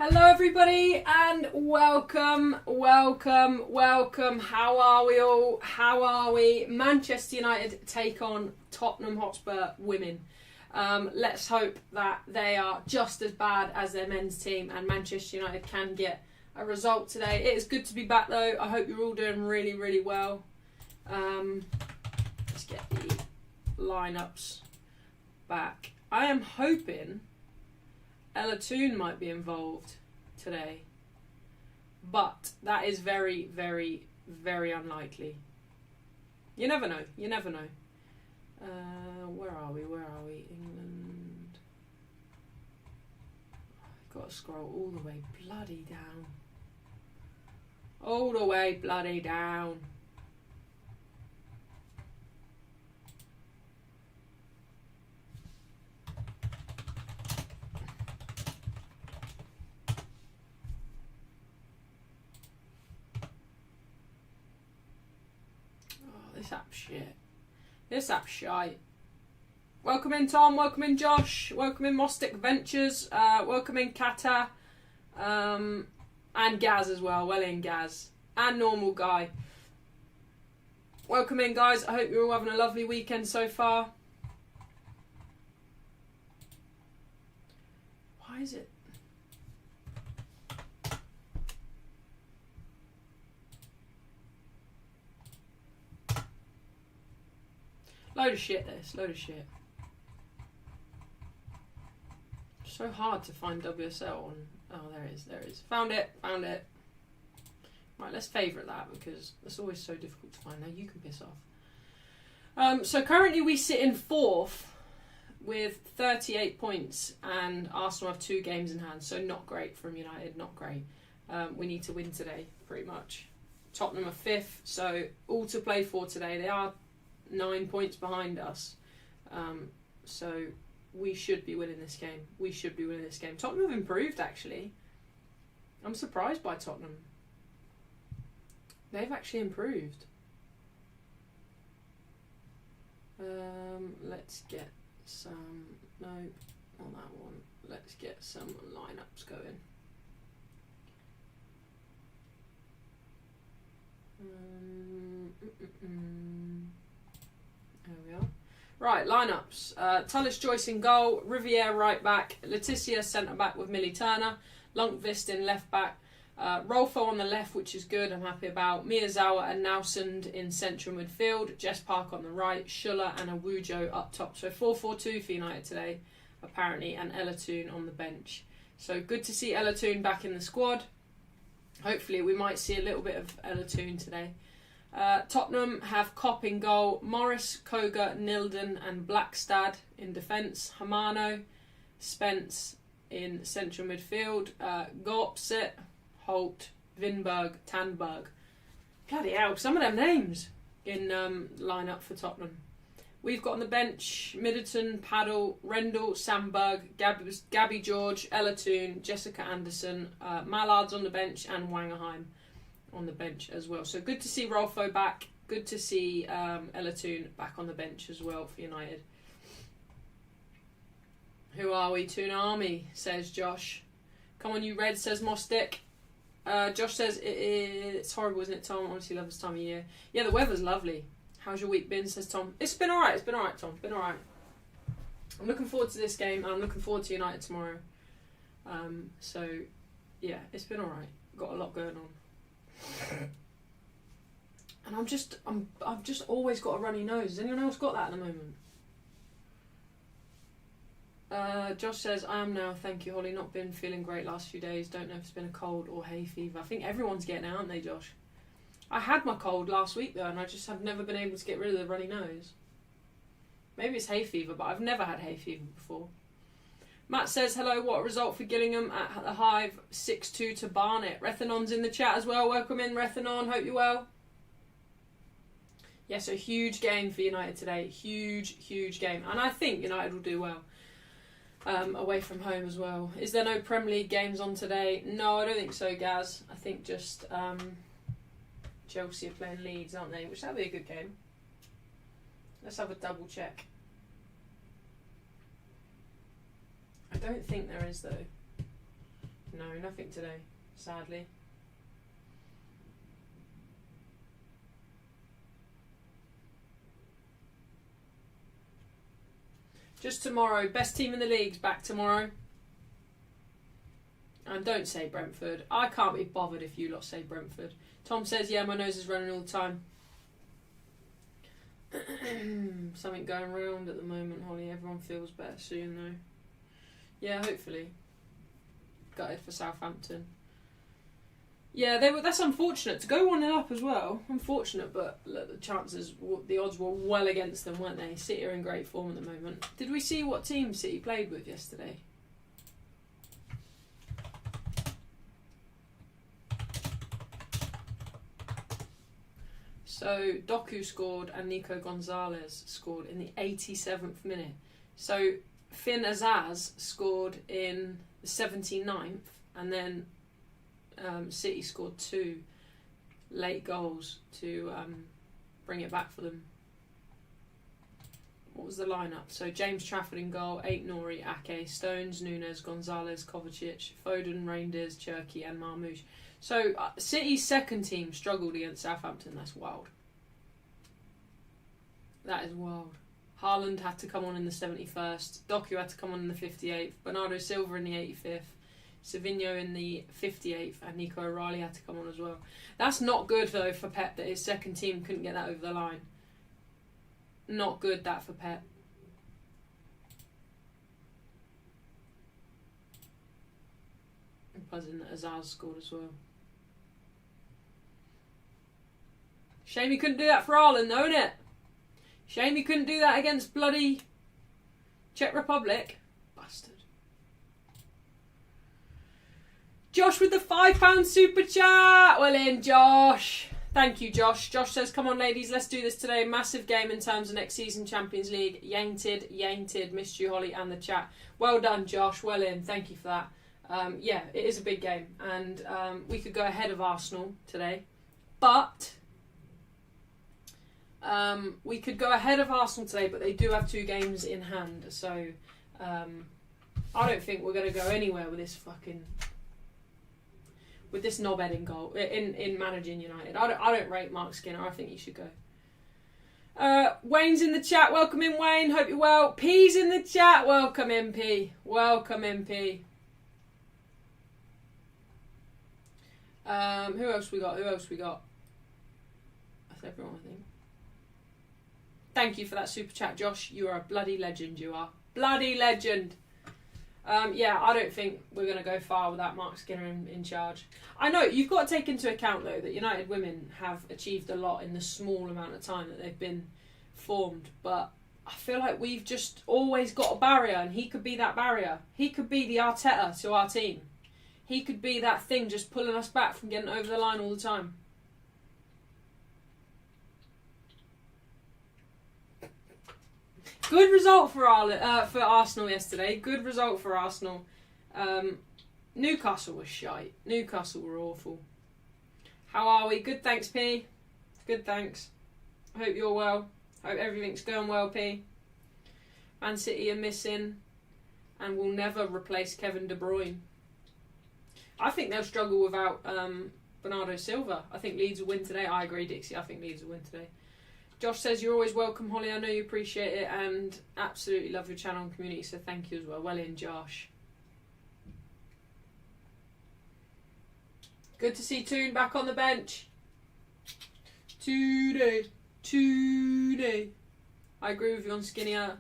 Hello everybody and welcome. How are we all? How are we? Manchester United take on Tottenham Hotspur women. Let's hope that they are just as bad as their men's team and Manchester United can get a result today. It is good to be back though. I hope you're all doing really well. Let's get the lineups back. I am hoping Ella Toon might be involved today, but that is very unlikely. You never know. Where are we? England. I've got to scroll all the way bloody down. This app's shite. Welcome in Tom, welcome in Josh, welcome in Mostic Ventures, welcome in Kata, and Gaz as well. Well in Gaz. And Normal Guy. Welcome in guys, I hope you're all having a lovely weekend so far. Why is it? Load of shit this, load of shit. So hard to find WSL on. Oh, there it is. Found it. Right, let's favourite that because it's always so difficult to find. Now you can piss off. So currently we sit in 4th with 38 points and Arsenal have 2 games in hand. So not great from United, not great. We need to win today, pretty much. Tottenham are 5th, so all to play for today. They are 9 points behind us, so we should be winning this game. Tottenham have improved actually. I'm surprised by Tottenham. They've actually improved. Let's get some, no, not that one. Let's get some lineups going. There we are. Right, lineups. Tullis Joyce in goal, Riviere right back, Leticia centre back with Millie Turner, Lundqvist in left back, Rolfo on the left, which is good, I'm happy about, Miyazawa and Nowsend in central midfield, Jess Park on the right, Schuller and Awujo up top. So 4-4-2 for United today, apparently, and Ella Toon on the bench. So good to see Ella Toon back in the squad. Hopefully we might see a little bit of Ella Toon today. Tottenham have Kopp in goal, Morris, Koga, Nilden and Blackstad in defence, Hamano, Spence in central midfield, Gorpset, Holt, Vinberg, Tandberg. Bloody hell, some of them names in line-up for Tottenham. We've got on the bench Middleton, Paddle, Rendell, Sandberg, Gabby George, Ella Toon, Jessica Anderson, Mallard's on the bench and Wangerheim on the bench as well. So good to see Rolfo back. Good to see Ella Toon back on the bench as well for United. Who are we? Toon Army, says Josh. Come on, you Red, says Mostic. Josh says it's horrible, isn't it, Tom? Honestly, love this time of year. Yeah, the weather's lovely. How's your week been, says Tom. It's been alright, Tom. It's been alright. I'm looking forward to this game and I'm looking forward to United tomorrow. So, yeah, it's been alright. Got a lot going on. And I've just always got a runny nose. Has anyone else got that at the moment? Josh says, I am now, thank you, Holly. Not been feeling great last few days. Don't know if it's been a cold or hay fever. I think everyone's getting it, aren't they, Josh? I had my cold last week though, and I just have never been able to get rid of the runny nose. Maybe it's hay fever, but I've never had hay fever before. Matt says, hello, what a result for Gillingham at the Hive, 6-2 to Barnet. Rethanon's in the chat as well. Welcome in, Rethanon. Hope you're well. Yeah, so huge game for United today. Huge game. And I think United will do well away from home as well. Is there no Premier League games on today? No, I don't think so, Gaz. I think just Chelsea are playing Leeds, aren't they? Which that'll be a good game. Let's have a double check. I don't think there is though. No, nothing today, sadly. Just tomorrow. Best team in the league's back tomorrow. And don't say Brentford. I can't be bothered if you lot say Brentford. Tom says, yeah, my nose is running all the time. Something going round at the moment, Holly. Everyone feels better soon, though. Yeah, hopefully. Gutted for Southampton. Yeah, that's unfortunate. To go 1-0 up as well. Unfortunate, but look, the chances, the odds were well against them, weren't they? City are in great form at the moment. Did we see what team City played with yesterday? So, Doku scored and Nico Gonzalez scored in the 87th minute. So, Finn Azaz scored in the 79th, and then City scored 2 late goals to bring it back for them. What was the lineup? So, James Trafford in goal, 8 Nori, Ake, Stones, Nunes, Gonzalez, Kovacic, Foden, Reinders, Cherki and Marmoush. So, City's second team struggled against Southampton. That's wild. That is wild. Haaland had to come on in the 71st. Doku had to come on in the 58th. Bernardo Silva in the 85th. Savinho in the 58th. And Nico O'Reilly had to come on as well. That's not good, though, for Pep that his second team couldn't get that over the line. Not good, that, for Pep. I'm buzzing that Azaz scored as well. Shame he couldn't do that for Ireland, though, innit? Shame he couldn't do that against bloody Czech Republic. Bastard. Josh with the £5 super chat. Well in, Josh. Thank you, Josh. Josh says, come on, ladies, let's do this today. Massive game in terms of next season Champions League. Yainted. Missed you, Holly, and the chat. Well done, Josh. Well in. Thank you for that. Yeah, it is a big game. And we could go ahead of Arsenal today. But... we could go ahead of Arsenal today, but they do have 2 games in hand, so I don't think we're going to go anywhere with this knobhead in goal in managing United. I don't rate Mark Skinner. I think he should go. Wayne's in the chat. Welcome in, Wayne. Hope you're well. P's in the chat. Welcome in, P. Welcome in, P. Who else we got? That's everyone, I think. Thank you for that super chat, Josh. You are a bloody legend, you are. Bloody legend. Yeah, I don't think we're going to go far without Mark Skinner in charge. I know, you've got to take into account, though, that United women have achieved a lot in the small amount of time that they've been formed. But I feel like we've just always got a barrier, and he could be that barrier. He could be the Arteta to our team. He could be that thing just pulling us back from getting over the line all the time. Good result for Arsenal yesterday. Good result for Arsenal. Newcastle was shite. Newcastle were awful. How are we? Good, thanks, P. Good, thanks. I hope you're well. Hope everything's going well, P. Man City are missing and will never replace Kevin De Bruyne. I think they'll struggle without Bernardo Silva. I think Leeds will win today. I agree, Dixie. I think Leeds will win today. Josh says, you're always welcome, Holly. I know you appreciate it and absolutely love your channel and community, so thank you as well. Well in, Josh. Good to see Toon back on the bench. Today. I agree with you on Skinner,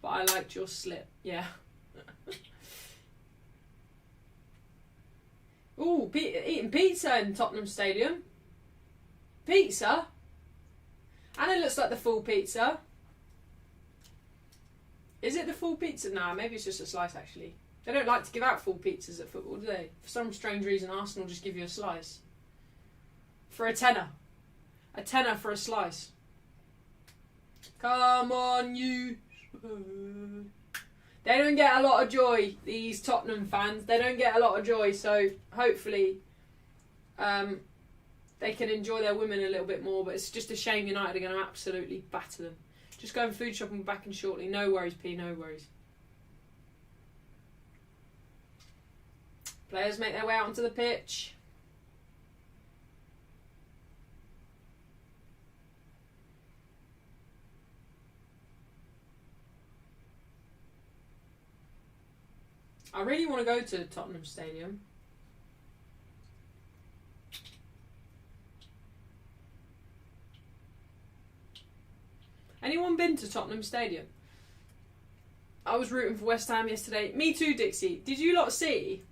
but I liked your slip. Yeah. Ooh, eating pizza in Tottenham Stadium. Pizza? And it looks like the full pizza. Is it the full pizza? Nah, maybe it's just a slice, actually. They don't like to give out full pizzas at football, do they? For some strange reason, Arsenal just give you a slice. For a tenner. A tenner for a slice. Come on, you. They don't get a lot of joy, these Tottenham fans. They don't get a lot of joy, so hopefully they can enjoy their women a little bit more. But it's just a shame United are going to absolutely batter them. Just going food shopping, back in shortly. No worries, P, no worries. Players make their way out onto the pitch. I really want to go to Tottenham Stadium. Anyone been to Tottenham Stadium? I was rooting for West Ham yesterday. Me too, Dixie. Did you lot see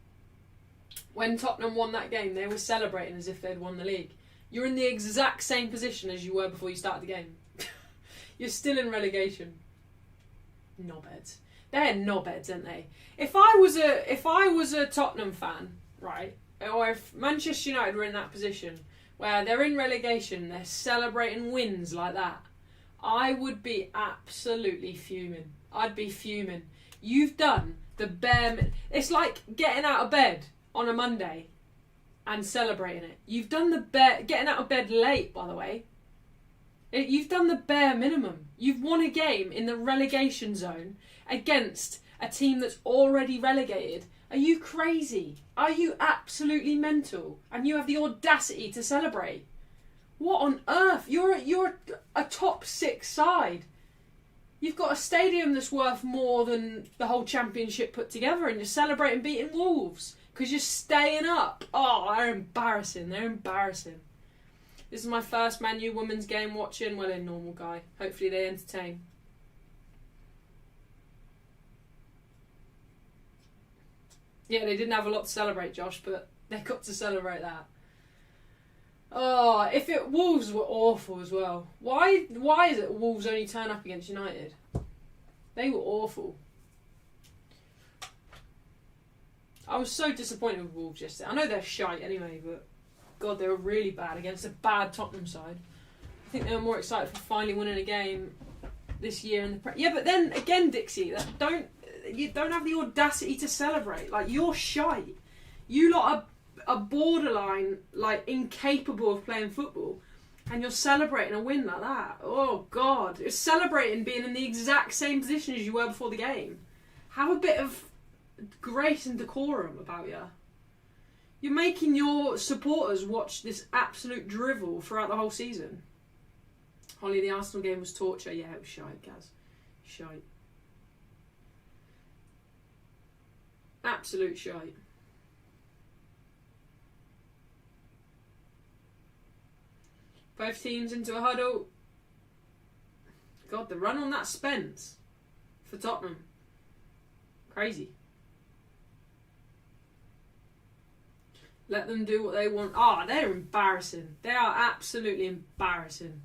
when Tottenham won that game? They were celebrating as if they'd won the league. You're in the exact same position as you were before you started the game. You're still in relegation. Knobheads. They're knobheads, aren't they? If I was a Tottenham fan, right, or if Manchester United were in that position where they're in relegation, they're celebrating wins like that, I would be absolutely fuming. I'd be fuming. You've done the bare... It's like getting out of bed on a Monday and celebrating it. You've done the bare... Getting out of bed late, by the way. You've done the bare minimum. You've won a game in the relegation zone against a team that's already relegated. Are you crazy? Are you absolutely mental? And you have the audacity to celebrate? What on earth? You're a top 6 side. You've got a stadium that's worth more than the whole championship put together, and you're celebrating beating Wolves because you're staying up. Oh, they're embarrassing. They're embarrassing. This is my first Man U women's game watching. Well, a normal guy. Hopefully they entertain. Yeah, they didn't have a lot to celebrate, Josh, but they got to celebrate that. Oh, Wolves were awful as well. Why is it Wolves only turn up against United? They were awful. I was so disappointed with Wolves yesterday. I know they're shite anyway, but God, they were really bad against a bad Tottenham side. I think they were more excited for finally winning a game this year in the yeah, but then again, Dixie, you don't have the audacity to celebrate. Like, you're shite. You lot are borderline, like, incapable of playing football, and you're celebrating a win like that. Oh God, you're celebrating being in the exact same position as you were before the game. Have a bit of grace and decorum about you. You're making your supporters watch this absolute drivel throughout the whole season. Holly, the Arsenal game was torture. Yeah, it was shite, Gaz. Shite. Absolute shite. Both teams into a huddle. God, the run on that Spence for Tottenham. Crazy. Let them do what they want. Ah, they're embarrassing. They are absolutely embarrassing.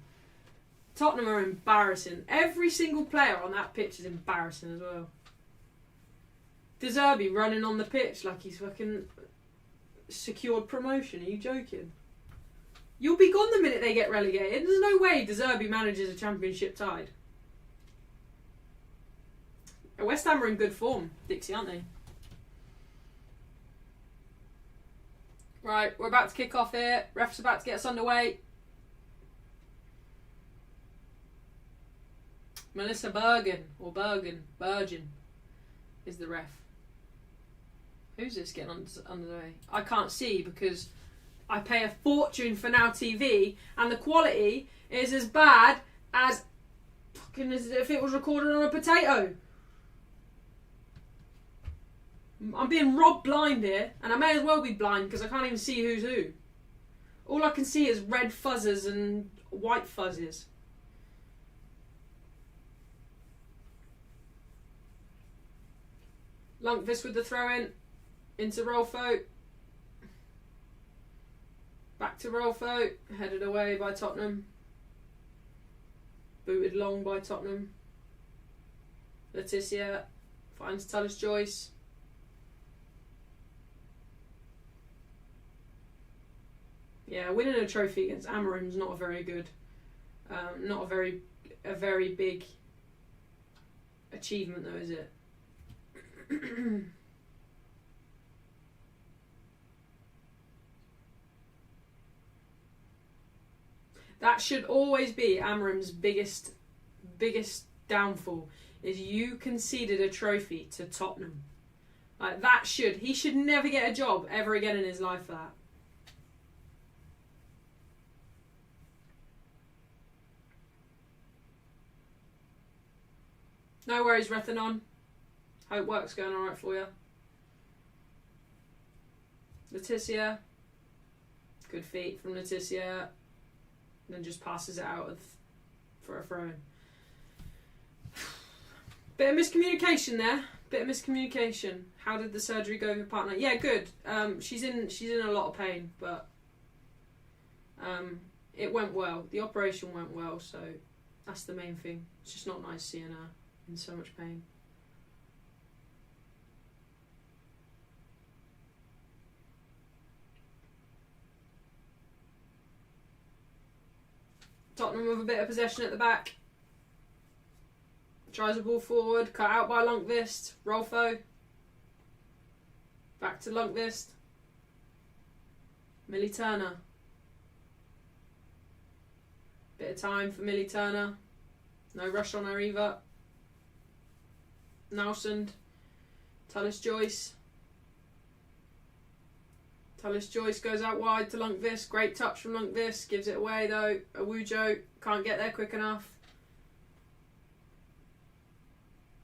Tottenham are embarrassing. Every single player on that pitch is embarrassing as well. De Zerbi running on the pitch like he's fucking secured promotion. Are you joking? You'll be gone the minute they get relegated. There's no way De Zerbi manages a championship side. West Ham are in good form, Dixie, aren't they? Right, we're about to kick off here. Ref's about to get us underway. Melissa Bergen is the ref. Who's this getting underway? I can't see because I pay a fortune for Now TV and the quality is as bad as fucking as if it was recorded on a potato. I'm being robbed blind here, and I may as well be blind because I can't even see who's who. All I can see is red fuzzes and white fuzzes. Lundqvist with the throw in into Rolfo. Back to Rolfo, headed away by Tottenham. Booted long by Tottenham. Letitia finds Tullis Joyce. Yeah, winning a trophy against Amorim's not a very good, not a very big achievement though, is it? That should always be Amorim's biggest downfall, is you conceded a trophy to Tottenham. Like, he should never get a job ever again in his life for that. No worries, Rethanon. Hope work's going alright for you. Letitia. Good feet from Letitia. Then just passes it out for a throw-in. Bit of miscommunication there. How did the surgery go with your partner? Yeah, good. She's in a lot of pain, but it went well. The operation went well, so that's the main thing. It's just not nice seeing her in so much pain. Tottenham with a bit of possession at the back. Tries a ball forward, cut out by Lundqvist. Rolfo. Back to Lundqvist. Millie Turner. Bit of time for Millie Turner. No rush on her either. Nelson. Tullis Joyce. Tullis Joyce goes out wide to Lundqvist. Great touch from Lundqvist. Gives it away though. Awujo can't get there quick enough.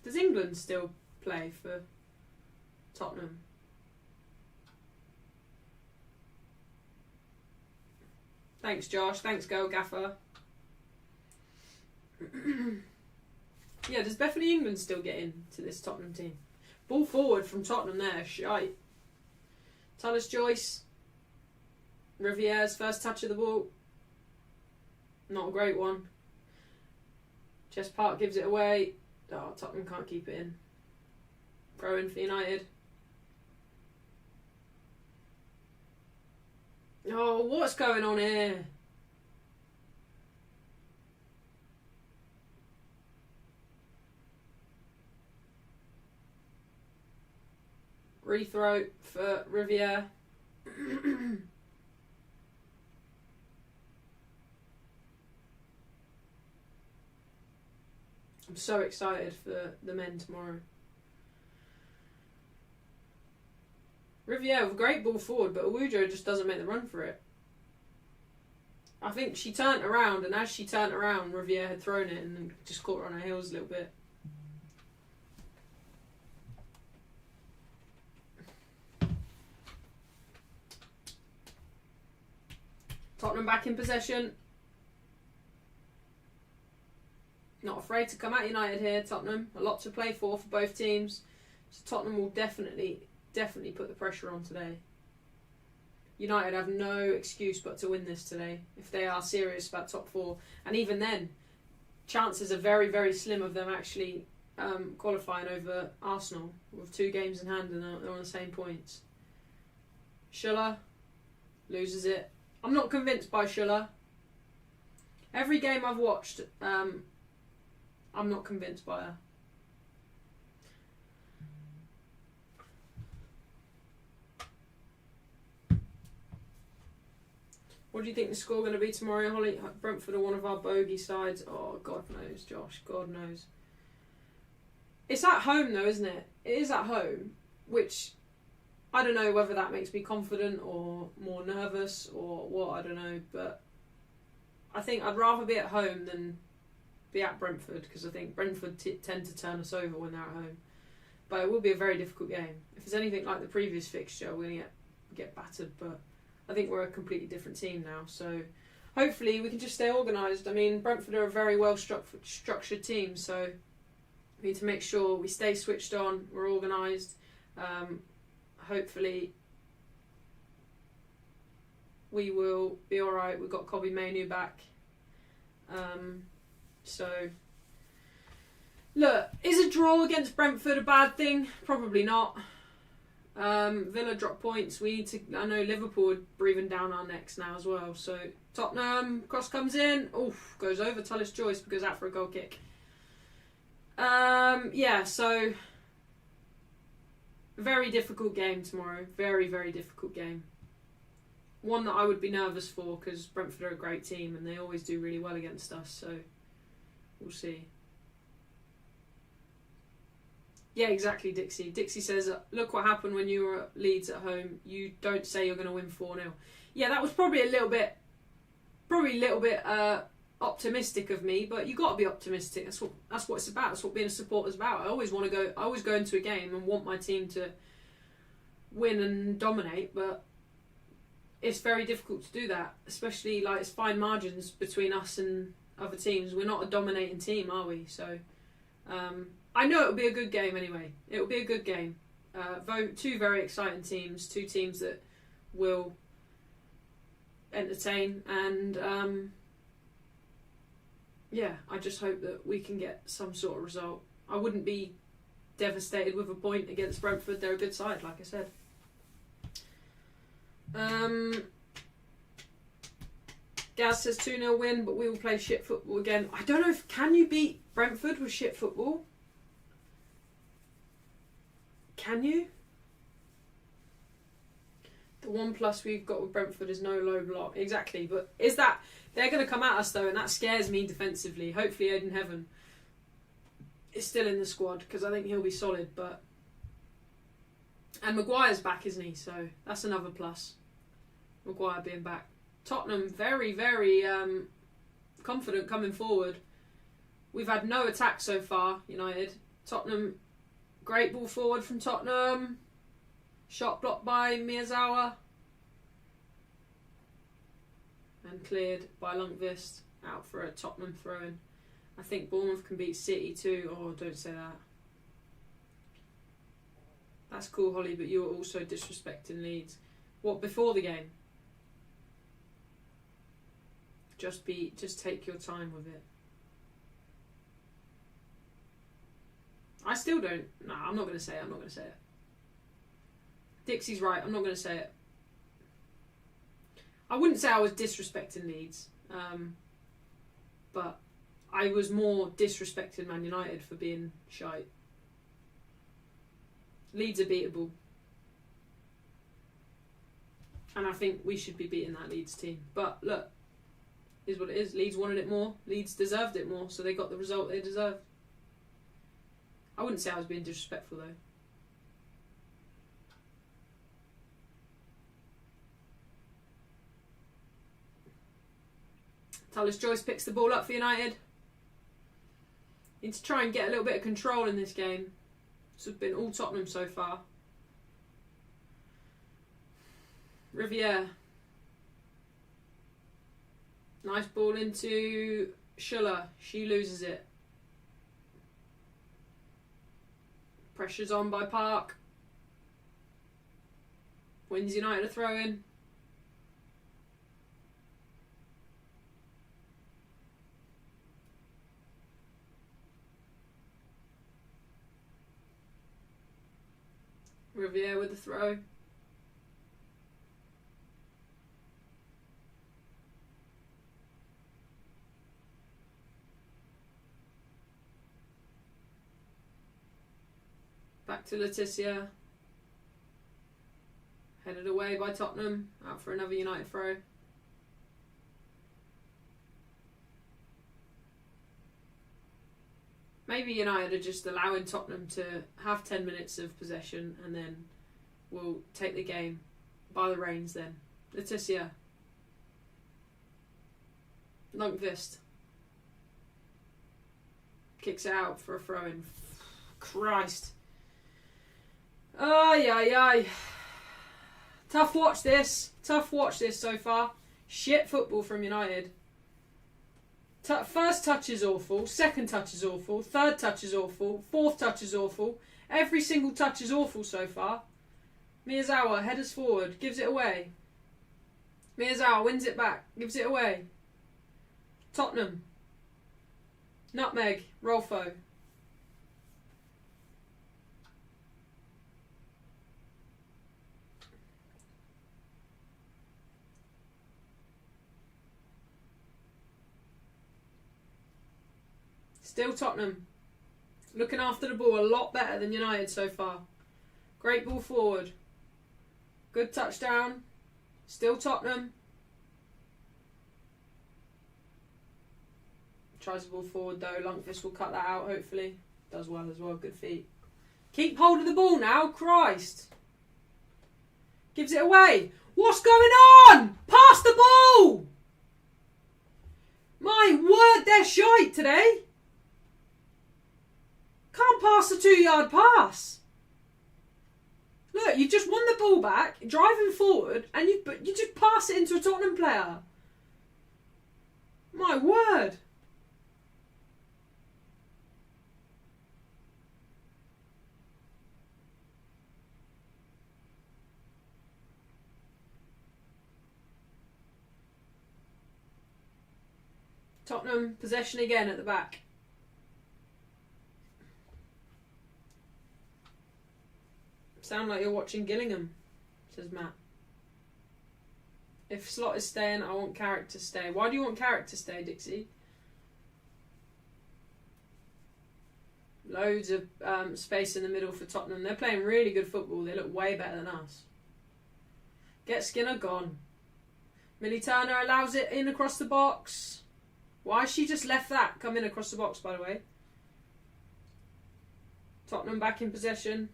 Does England still play for Tottenham? Thanks, Josh. Thanks, Girl Gaffer. Yeah, does Bethany England still get into this Tottenham team? Ball forward from Tottenham there. Shite. Tullis Joyce. Riviere's first touch of the ball. Not a great one. Jess Park gives it away. Oh, Tottenham can't keep it in. Throw in for United. Oh, what's going on here? Rethrow for Riviere. I'm so excited for the men tomorrow. Riviere with a great ball forward, but Awujo just doesn't make the run for it. I think she turned around, and as she turned around, Riviere had thrown it and just caught her on her heels a little bit. Tottenham back in possession. Not afraid to come at United here, Tottenham. A lot to play for both teams. So Tottenham will definitely put the pressure on today. United have no excuse but to win this today if they are serious about top four. And even then, chances are very, very slim of them actually qualifying over Arsenal with 2 games in hand and they're on the same points. Schuller loses it. I'm not convinced by Schuller. Every game I've watched, I'm not convinced by her. What do you think the score going to be tomorrow, Holly? Brentford are one of our bogey sides. Oh, God knows, Josh. God knows. It's at home, though, isn't it? It is at home, which I don't know whether that makes me confident or more nervous or what, I don't know. But I think I'd rather be at home than be at Brentford because I think Brentford tend to turn us over when they're at home. But it will be a very difficult game. If it's anything like the previous fixture, we're going to get battered. But I think we're a completely different team now. So hopefully we can just stay organised. I mean, Brentford are a very well structured team. So we need to make sure we stay switched on. We're organised. Hopefully we will be alright. We've got Kobe Mainu back. So, look, is a draw against Brentford a bad thing? Probably not. Villa drop points. We need to. I know Liverpool are breathing down our necks now as well. So Tottenham cross comes in. Oof, goes over. Tullis Joyce goes out for a goal kick. Yeah. So very difficult game tomorrow. Very, very difficult game. One that I would be nervous for because Brentford are a great team and they always do really well against us. So we'll see. Yeah, exactly, Dixie. Dixie says, look what happened when you were at Leeds at home. You don't say you're going to win 4-0. Yeah, that was probably a little bit optimistic of me, but you got to be optimistic. That's what it's about. That's what being a supporter's about. I always go into a game and want my team to win and dominate, but it's very difficult to do that, especially like it's fine margins between us and other teams. We're not a dominating team, are we? So I know it'll be a good game anyway. It'll be a good game. Two very exciting teams, two teams that will entertain, and yeah, I just hope that we can get some sort of result. I wouldn't be devastated with a point against Brentford. They're a good side, like I said. Gaz says 2-0 win, but we will play shit football again. I don't know can you beat Brentford with shit football? Can you? The one plus we've got with Brentford is no low block. Exactly, but is that... They're going to come at us though, and that scares me defensively. Hopefully Aiden Heaven is still in the squad, because I think he'll be solid, but... And Maguire's back, isn't he? So that's another plus. Maguire being back. Tottenham, very, very confident coming forward. We've had no attack so far, United. Tottenham, great ball forward from Tottenham. Shot blocked by Miyazawa. And cleared by Lundqvist. Out for a Tottenham throw-in. I think Bournemouth can beat City too. Oh, don't say that. That's cool, Holly, but you were also disrespecting Leeds. What, before the game? Just take your time with it. I still don't... No, I'm not going to say it. Dixie's right, I'm not going to say it. I wouldn't say I was disrespecting Leeds. But I was more disrespecting Man United for being shite. Leeds are beatable. And I think we should be beating that Leeds team. But look, is what it is. Leeds wanted it more. Leeds deserved it more, so they got the result they deserved. I wouldn't say I was being disrespectful though. Tallis Joyce picks the ball up for United. Need to try and get a little bit of control in this game. This has been all Tottenham so far. Riviere. Nice ball into Schuller. She loses it. Pressure's on by Park. Wins United a throw-in. Riviere with the throw. Back to Letitia. Headed away by Tottenham. Out for another United throw. Maybe United are just allowing Tottenham to have 10 minutes of possession and then we'll take the game by the reins then. Letitia. Lundqvist. Kicks it out for a throw-in. Christ. Ay, ay, ay. Tough watch this so far. Shit football from United. First touch is awful, second touch is awful, third touch is awful, fourth touch is awful. Every single touch is awful so far. Miyazawa headers forward, gives it away. Miyazawa wins it back, gives it away. Tottenham. Nutmeg, Rolfo. Still Tottenham. Looking after the ball a lot better than United so far. Great ball forward. Good touchdown. Still Tottenham. Tries the ball forward though. Lundqvist will cut that out hopefully. Does well as well. Good feet. Keep hold of the ball now, Christ. Gives it away. What's going on? Pass the ball! My word, they're shite today. Can't pass a 2-yard pass. Look, you've just won the ball back, driving forward, and you just pass it into a Tottenham player. My word. Tottenham possession again at the back. Sound like you're watching Gillingham, says Matt. If Slot is staying, I want Carrick to stay. Why do you want Carrick to stay, Dixie? Loads of space in the middle for Tottenham. They're playing really good football. They look way better than us. Get Skinner gone. Millie Turner allows it in across the box. Why has she just left that come in across the box, by the way? Tottenham back in possession.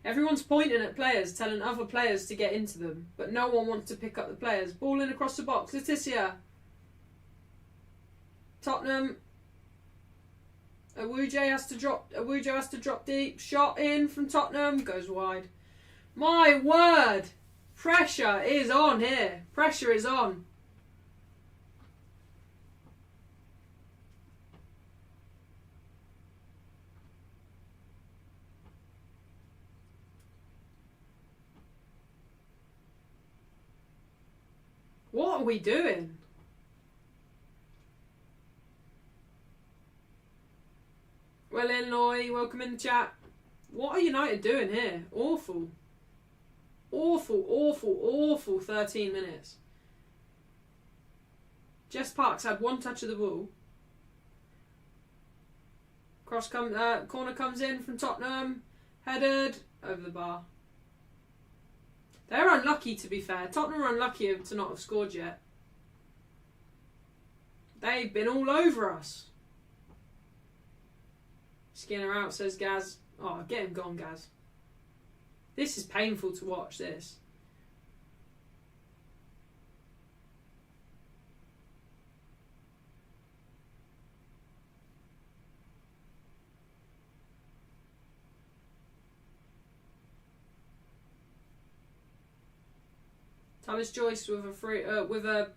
Everyone's pointing at players, telling other players to get into them, but no one wants to pick up the players. Ball in across the box. Letitia. Tottenham. Awujo has to drop deep. Shot in from Tottenham. Goes wide. My word. Pressure is on here. Pressure is on. What are we doing? Well, Illinois, welcome in the chat. What are United doing here? Awful. Awful, awful, awful 13 minutes. Jess Parks had one touch of the ball. Corner comes in from Tottenham. Headed over the bar. They're unlucky, to be fair. Tottenham are unlucky to not have scored yet. They've been all over us. Skinner out, says Gaz. Oh, get him gone, Gaz. This is painful to watch, this. Thomas Joyce with a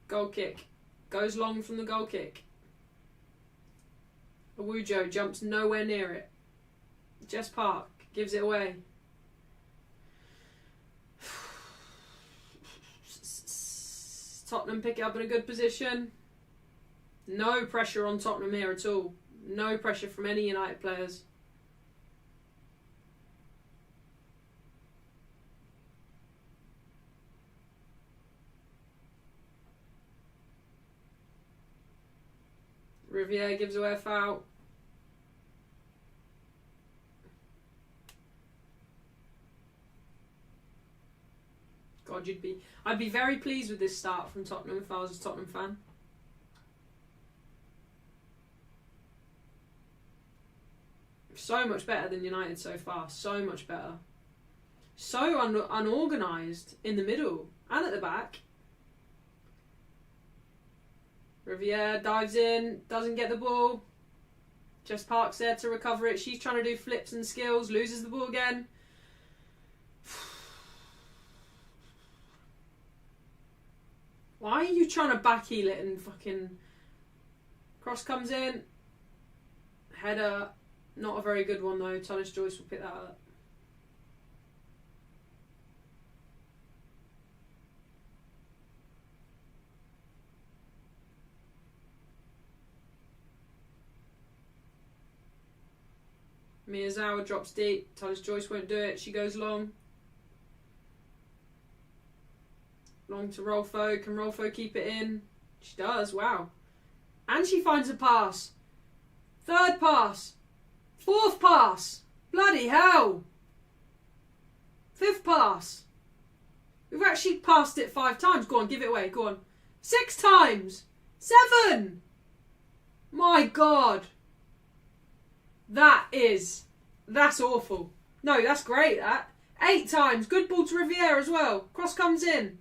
goal kick. Goes long from the goal kick. Awujo jumps nowhere near it. Jess Park gives it away. Tottenham pick it up in a good position. No pressure on Tottenham here at all. No pressure from any United players. Riviere gives away a foul. God, I'd be very pleased with this start from Tottenham if I was a Tottenham fan. So much better than United so far. So much better. So unorganised in the middle and at the back. Riviere dives in, doesn't get the ball. Jess Park's there to recover it. She's trying to do flips and skills, loses the ball again. Why are you trying to backheel it and fucking... Cross comes in. Header, not a very good one though. Thomas Joyce will pick that up. Miyazawa drops deep. Thomas Joyce won't do it. She goes long. Long to Rolfo. Can Rolfo keep it in? She does. Wow. And she finds a pass. Third pass. Fourth pass. Bloody hell. Fifth pass. We've actually passed it 5 times. Go on, give it away. Go on. 6 times! 7! My God. That's awful. No, that's great, that. 8 times. Good ball to Riviere as well. Cross comes in.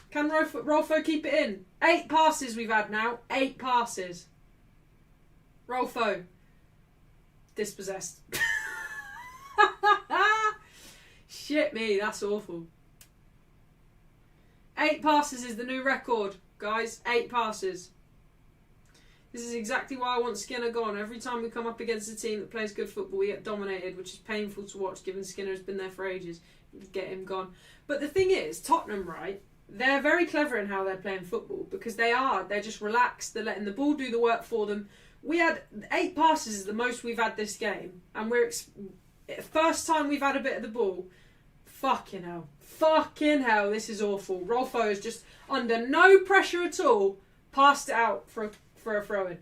Can Rolfo keep it in? 8 passes we've had now. 8 passes. Rolfo. Dispossessed. Shit me, that's awful. 8 passes is the new record, guys. 8 passes. This is exactly why I want Skinner gone. Every time we come up against a team that plays good football, we get dominated, which is painful to watch, given Skinner has been there for ages. Get him gone. But the thing is, Tottenham, right, they're very clever in how they're playing football, because they're just relaxed, they're letting the ball do the work for them. We had 8 passes is the most we've had this game, and first time we've had a bit of the ball. Fucking hell, this is awful. Rolfo is just under no pressure at all, passed it out for a throw-in.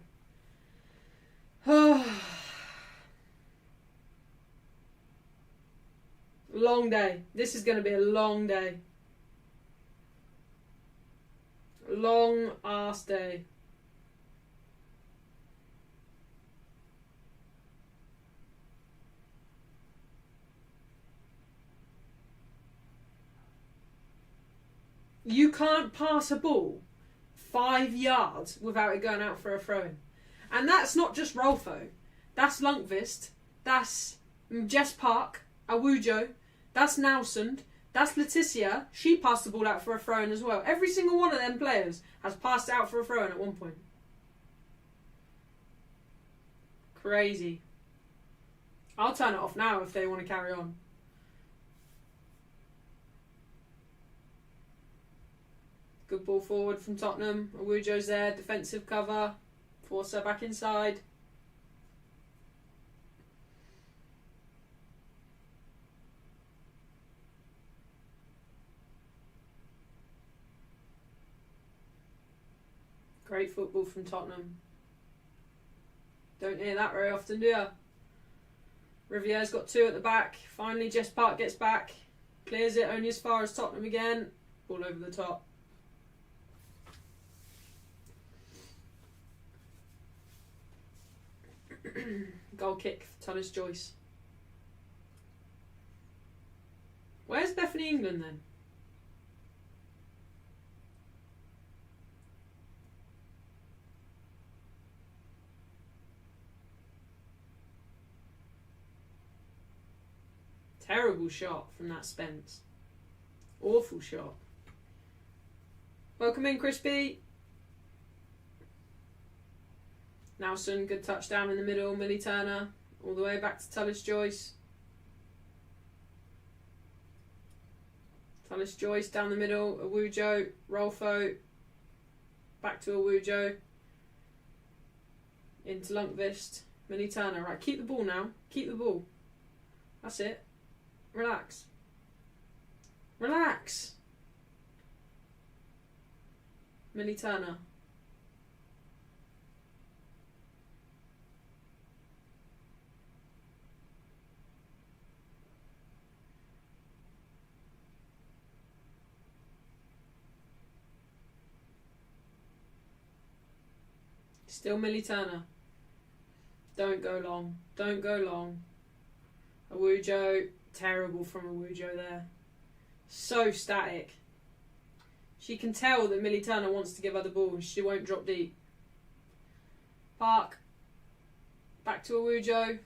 Long day. This is going to be a long day. Long ass day. You can't pass a ball 5 yards without it going out for a throw-in. And that's not just Rolfo. That's Lundqvist. That's Jess Park, Awujo. That's Nowsund. That's Leticia. She passed the ball out for a throw-in as well. Every single one of them players has passed it out for a throw-in at one point. Crazy. I'll turn it off now if they want to carry on. Good ball forward from Tottenham. Awujo's there. Defensive cover. Force her back inside. Great football from Tottenham. Don't hear that very often, do you? Riviere's got 2 at the back. Finally, Jess Park gets back. Clears it only as far as Tottenham again. Ball over the top. Goal kick for Tunnis Joyce. Where's Bethany England then? Terrible shot from that Spence. Awful shot. Welcome in, Crispy. Nelson, good touchdown in the middle. Millie Turner, all the way back to Tullis Joyce. Tullis Joyce down the middle. Awujo, Rolfo, back to Awujo. Into Lundqvist. Millie Turner. Right, keep the ball now. Keep the ball. That's it. Relax. Relax. Millie Turner. Still Millie Turner. Don't go long. Don't go long. Awujo. Terrible from Awujo there. So static. She can tell that Millie Turner wants to give her the ball and she won't drop deep. Park. Back to Awujo.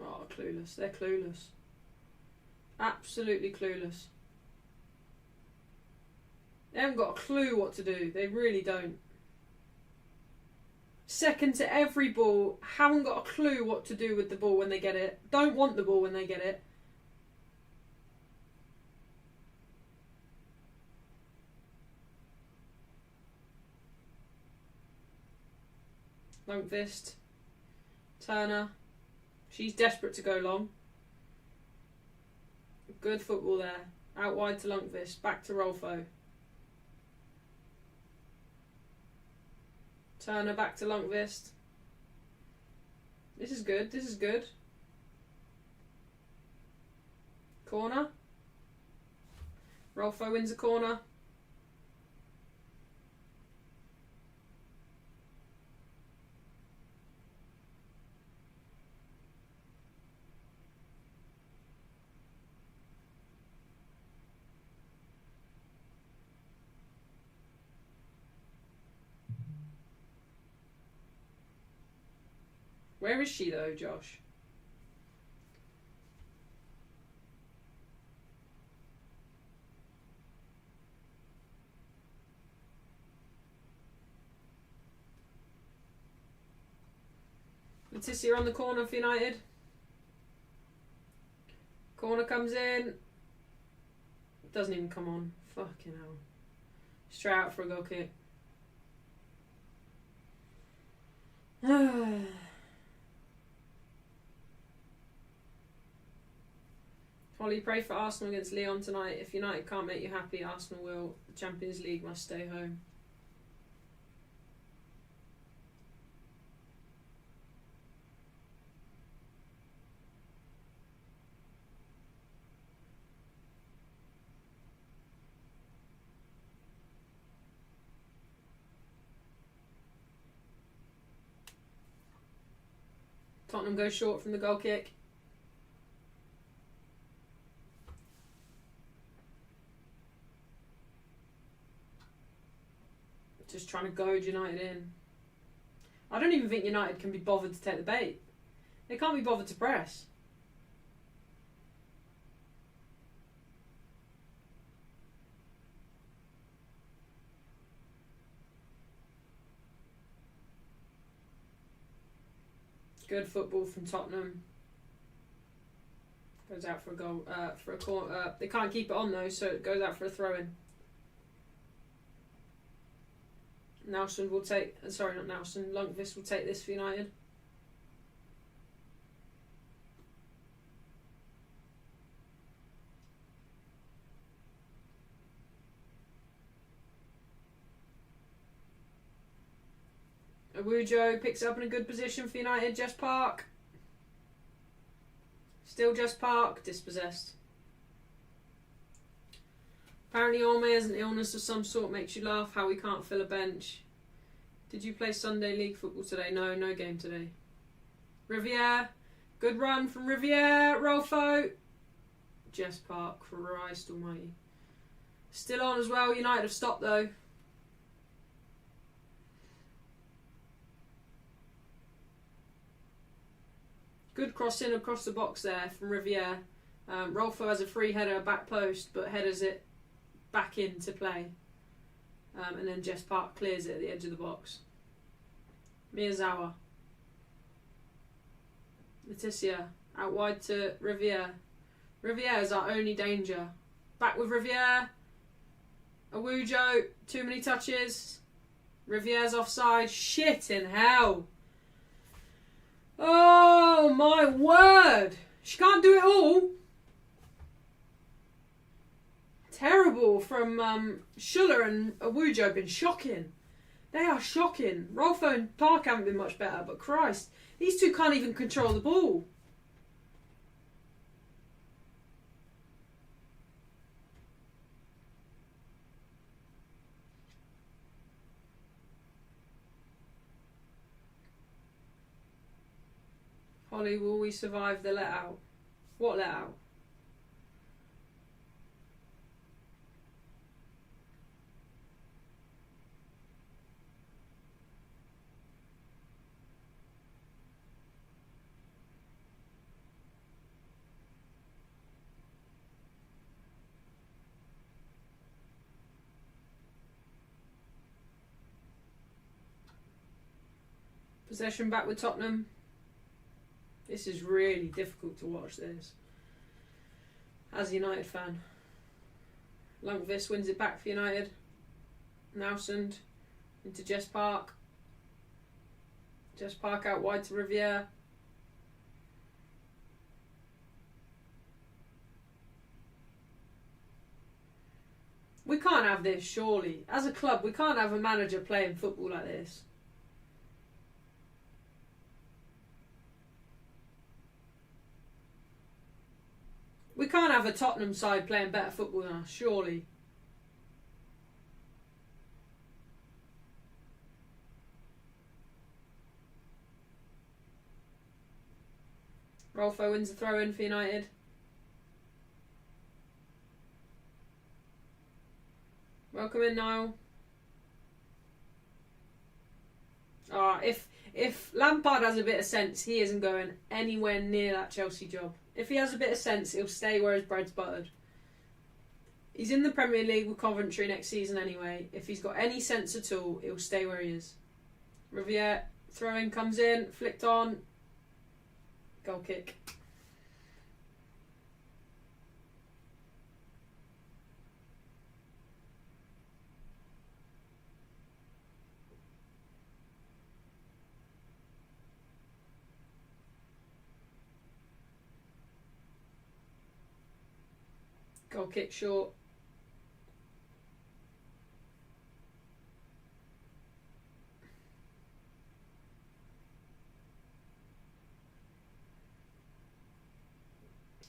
Oh, clueless. They're clueless. Absolutely clueless. They haven't got a clue what to do. They really don't. Second to every ball. Haven't got a clue what to do with the ball when they get it. Don't want the ball when they get it. Lundqvist. Turner. She's desperate to go long. Good football there. Out wide to Lundqvist. Back to Rolfo. Turner back to Lundqvist. This is good. This is good. Corner. Rolfo wins a corner. Where is she though, Josh? Letizia on the corner for United. Corner comes in. Doesn't even come on. Fucking hell. Straight out for a goal kick. Holly, pray for Arsenal against Lyon tonight. If United can't make you happy, Arsenal will. The Champions League must stay home. Tottenham goes short from the goal kick. Just trying to goad United in. I don't even think United can be bothered to take the bait. They can't be bothered to press. Good football from Tottenham. Goes out for a goal, for a corner. They can't keep it on though, so it goes out for a throw-in. Nelson will take. Sorry, not Nelson. Lundqvist will take this for United. Awujo picks it up in a good position for United. Jess Park. Still Jess Park. Dispossessed. Apparently Orme has an illness of some sort. Makes you laugh how we can't fill a bench. Did you play Sunday League football today? No, no game today. Riviere. Good run from Riviere. Rolfo. Jess Park. Christ almighty. Still on as well. United have stopped though. Good cross in across the box there from Riviere. Rolfo has a free header back post, but headers it back into play. And then Jess Park clears it at the edge of the box. Miyazawa. Letizia. Out wide to Riviere. Riviere is our only danger. Back with Riviere. Awujo. Too many touches. Riviere's offside. Shit in hell. Oh my word. She can't do it all. Terrible from Schuller and Awujo have been shocking. They are shocking. Rolfo and Park haven't been much better, but Christ, these two can't even control the ball. Holly, will we survive the let out? What let out? Possession back with Tottenham. This is really difficult to watch this. As a United fan. Lundqvist wins it back for United. Nowsend into Jess Park. Jess Park out wide to Riviere. We can't have this, surely. As a club, we can't have a manager playing football like this. We can't have a Tottenham side playing better football than us, surely. Rolfo wins the throw-in for United. Welcome in, Niall. If Lampard has a bit of sense, he isn't going anywhere near that Chelsea job. If he has a bit of sense, he'll stay where his bread's buttered. He's in the Premier League with Coventry next season anyway. If he's got any sense at all, he'll stay where he is. Riviere, throw-in comes in, flicked on. Goal kick. Goal kick short.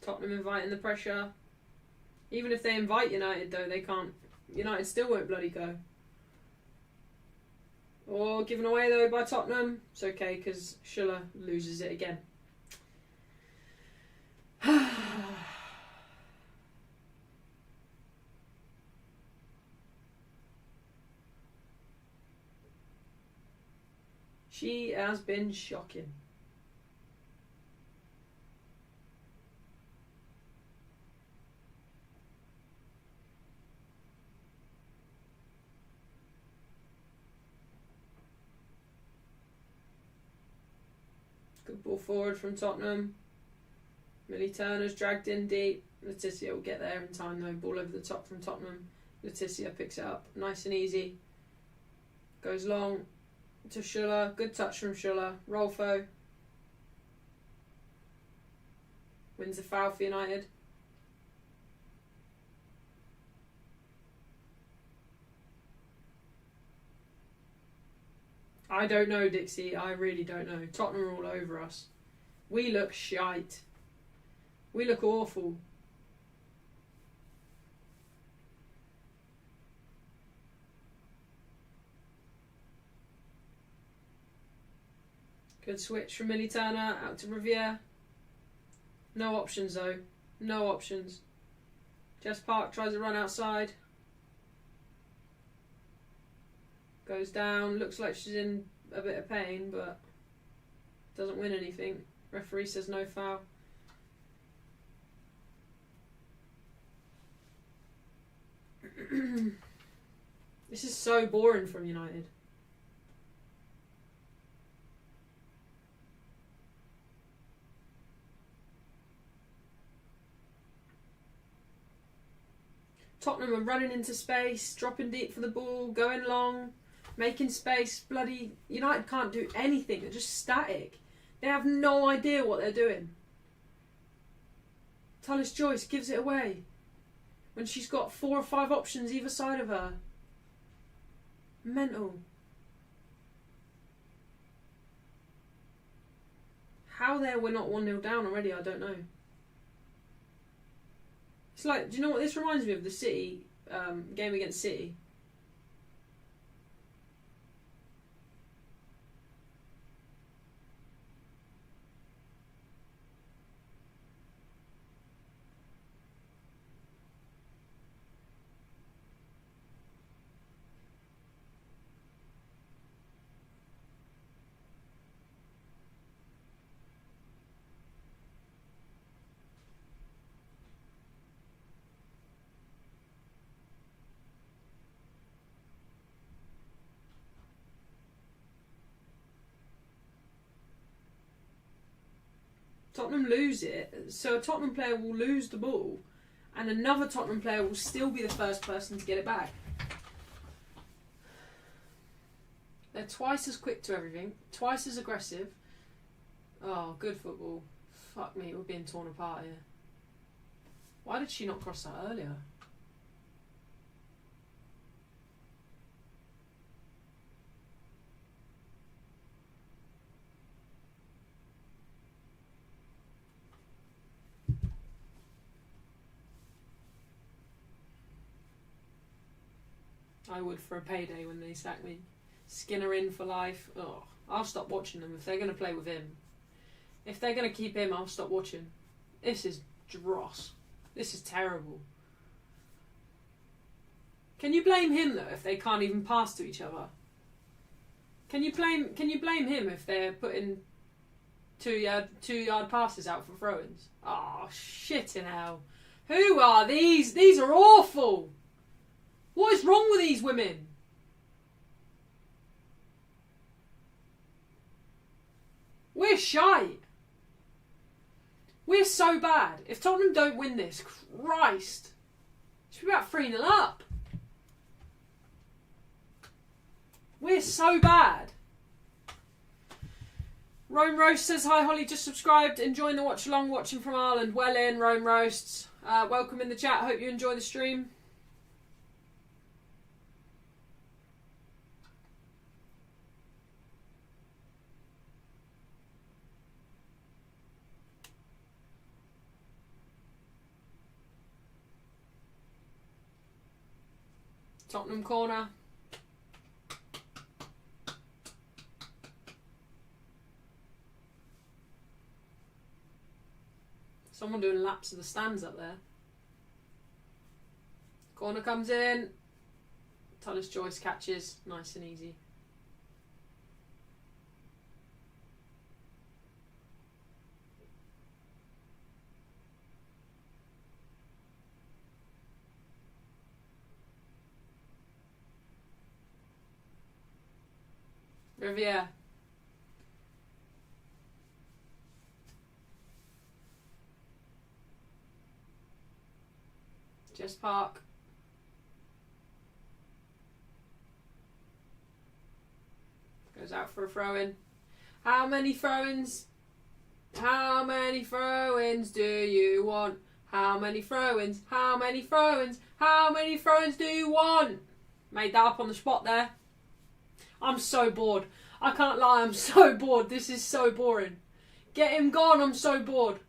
Tottenham inviting the pressure. Even if they invite United, though, they can't. United still won't bloody go. Or given away, though, by Tottenham. It's okay, because Schuller loses it again. She has been shocking. Good ball forward from Tottenham. Millie Turner's dragged in deep. Letizia will get there in time though. Ball over the top from Tottenham. Letizia picks it up. Nice and easy. Goes long to Schuller. Good touch from Schuller. Rolfo. Wins the foul for United. I don't know, Dixie. I really don't know. Tottenham are all over us. We look shite. We look awful. Good switch from Millie Turner out to Riviere. No options though. No options. Jess Park tries to run outside. Goes down. Looks like she's in a bit of pain, but doesn't win anything. Referee says no foul. This is so boring from United. Tottenham are running into space, dropping deep for the ball, going long, making space. Bloody United can't do anything. They're just static. They have no idea what they're doing. Tallis Joyce gives it away when she's got 4 or 5 options either side of her. Mental. How we're not 1-0 down already, I don't know. It's like, do you know what this reminds me of? The City game against City. Tottenham lose it, so a Tottenham player will lose the ball and another Tottenham player will still be the first person to get it back. They're twice as quick to everything, twice as aggressive. Oh, good football. Fuck me, we're being torn apart here. Why did she not cross that earlier? I would for a payday when they sack me. Skinner in for life. Oh, I'll stop watching them if they're going to play with him. If they're going to keep him, I'll stop watching. This is dross. This is terrible. Can you blame him though if they can't even pass to each other? Can you blame him if they're putting 2-yard passes out for throw-ins? Oh, shit in hell. Who are these? These are awful. What is wrong with these women? We're shite. We're so bad. If Tottenham don't win this, Christ, it should be about 3-0 up. We're so bad. Rome Roast says, hi Holly, just subscribed, enjoying the watch along, watching from Ireland. Well in, Rome Roasts. Welcome in the chat, hope you enjoy the stream. Tottenham corner. Someone doing laps of the stands up there. Corner comes in. Tullis Joyce catches. Nice and easy. Riviere. Just Park. Goes out for a throw-in. How many throw-ins? How many throw-ins do you want? How many throw-ins? How many throw-ins? How many throw-ins do you want? Made that up on the spot there. I'm so bored. I can't lie, I'm so bored. This is so boring. Get him gone, I'm so bored.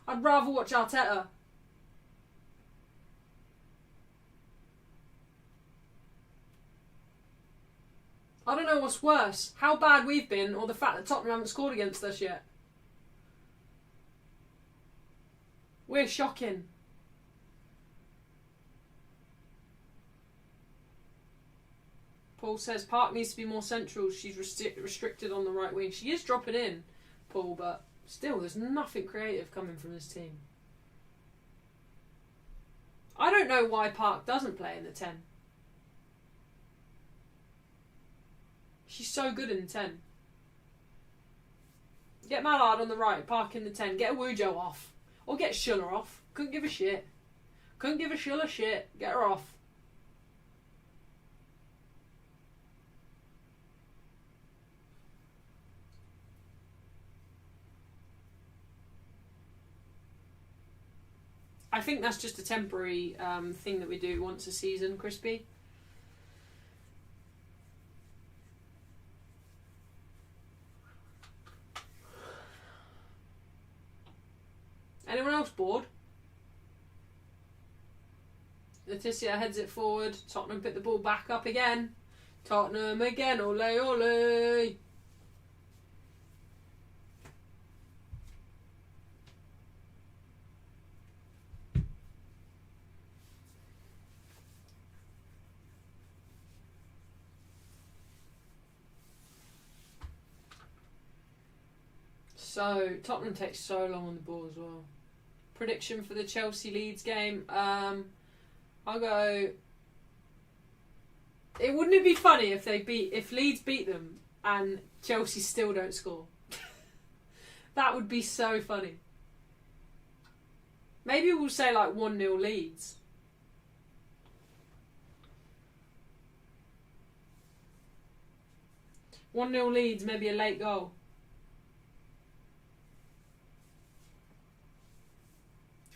I'd rather watch Arteta. I don't know what's worse, how bad we've been or the fact that Tottenham haven't scored against us yet. We're shocking. Paul says Park needs to be more central. She's restricted on the right wing. She is dropping in, Paul, but still there's nothing creative coming from this team. I don't know why Park doesn't play in the 10. She's so good in the 10. Get Mallard on the right, Park in the 10. Get Awujo off. Or get Schuller off. Couldn't give a shit. Couldn't give a Schuller shit. Get her off. I think that's just a temporary thing that we do once a season, Crispy. Anyone else bored? Letitia heads it forward. Tottenham pick the ball back up again. Tottenham again. Ole, ole. So, Tottenham takes so long on the ball as well. Prediction for the Chelsea-Leeds game. I'll go... Wouldn't it be funny if Leeds beat them and Chelsea still don't score? That would be so funny. Maybe we'll say like 1-0 Leeds. One-0 Leeds, maybe a late goal.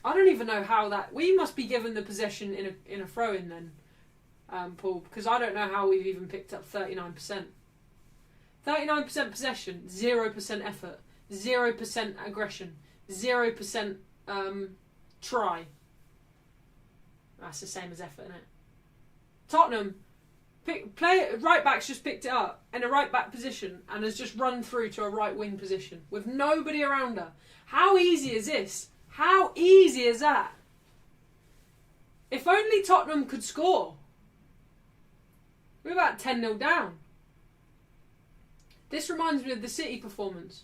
I don't even know how that... We must be given the possession in a throw-in then, Paul, because I don't know how we've even picked up 39%. 39% possession, 0% effort, 0% aggression, 0% try. That's the same as effort, isn't it? Tottenham, right back's just picked it up in a right back position and has just run through to a right wing position with nobody around her. How easy is this? How easy is that? If only Tottenham could score. We're about 10-0 down. This reminds me of the City performance.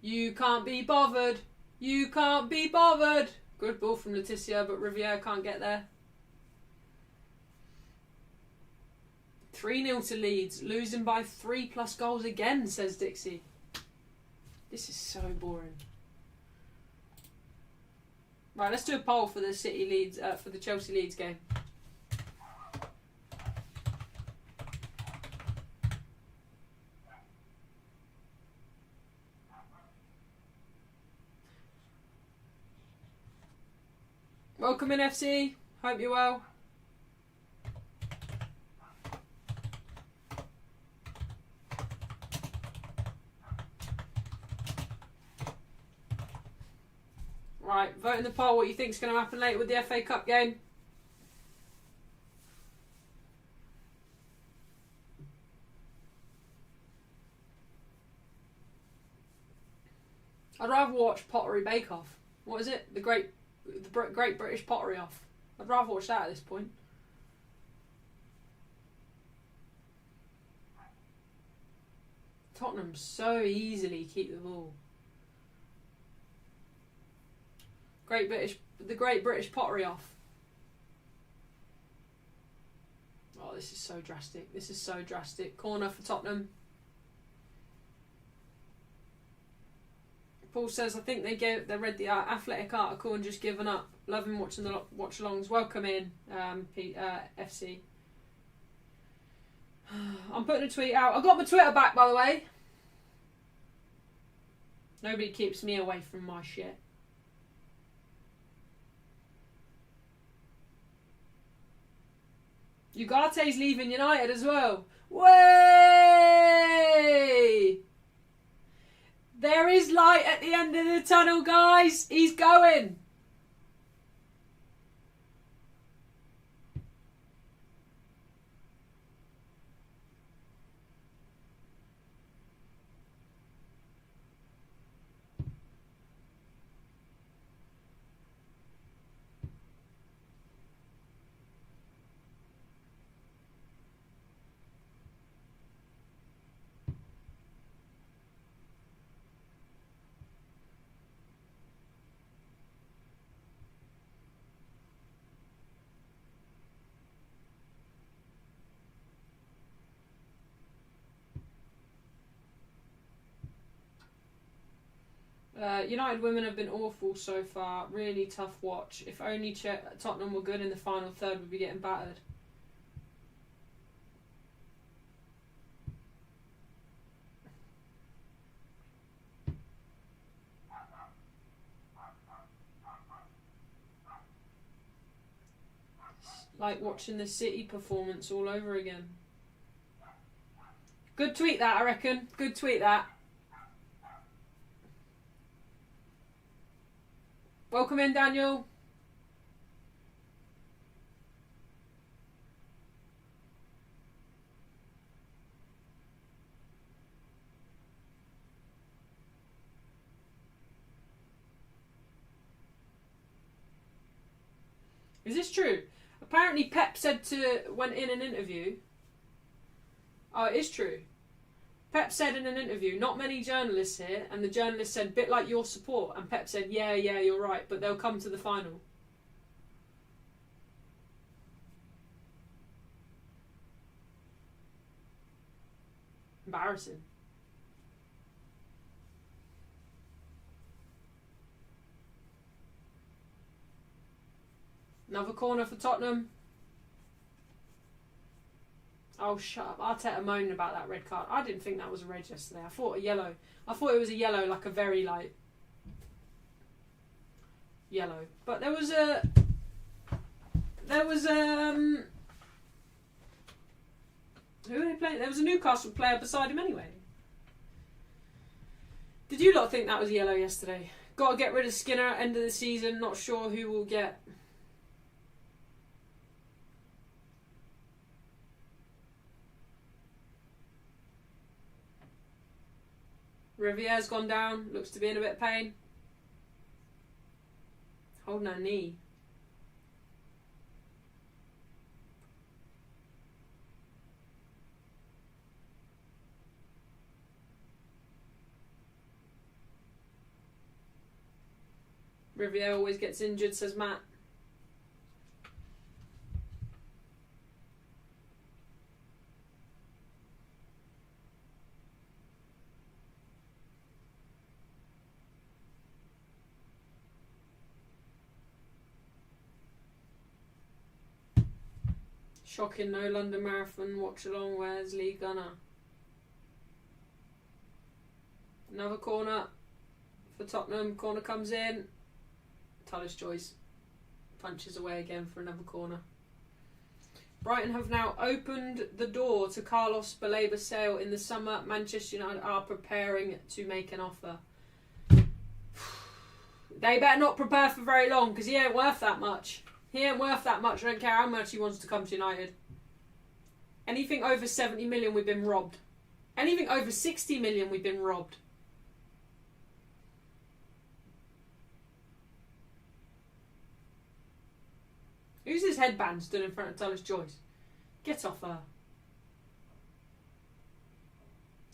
You can't be bothered. You can't be bothered. Good ball from Letitia, but Riviere can't get there. 3-0 to Leeds. Losing by 3+ goals again, says Dixie. This is so boring. Right, let's do a poll for the for the Chelsea Leeds game. Welcome in, FC. Hope you're well. Right, vote in the poll what you think is going to happen later with the FA Cup game. I'd rather watch Pottery Bake Off. What is it? The Great British Pottery Off. I'd rather watch that at this point. Tottenham so easily keep the ball. The Great British Pottery Off. Oh, this is so drastic. This is so drastic. Corner for Tottenham. Paul says, I think they read the Athletic article and just given up. Loving watching the watch-alongs. Welcome in, FC. I'm putting a tweet out. I got my Twitter back, by the way. Nobody keeps me away from my shit. Ugarte's leaving United as well. Way! There is light at the end of the tunnel, guys. He's going. United women have been awful so far. Really tough watch. If only Tottenham were good in the final third, we'd be getting battered. Like watching the City performance all over again. Good tweet that, I reckon. Good tweet that. Welcome in, Daniel. Is this true? Apparently Pep went in an interview. Oh, it is true. Pep said in an interview, not many journalists here, and the journalist said, bit like your support, and Pep said, yeah, you're right, but they'll come to the final. Embarrassing. Another corner for Tottenham. Oh, shut up. Arteta moaning about that red card. I didn't think that was a red yesterday. I thought a yellow. I thought it was a yellow, like a very, yellow. But there was who were they playing? There was a Newcastle player beside him anyway. Did you lot think that was a yellow yesterday? Got to get rid of Skinner at end of the season. Not sure who will get. Riviere's gone down. Looks to be in a bit of pain. Holding her knee. Riviere always gets injured, says Matt. Shocking, no London Marathon, Watchalong, where's Lee Gunner? Another corner for Tottenham, corner comes in. Tullis Joyce punches away again for another corner. Brighton have now opened the door to Carlos Baleba sale in the summer. Manchester United are preparing to make an offer. They better not prepare for very long because he ain't worth that much. He ain't worth that much. I don't care how much he wants to come to United. Anything over 70 million, we've been robbed. Anything over 60 million, we've been robbed. Who's this headband stood in front of Tullis Joyce? Get off her.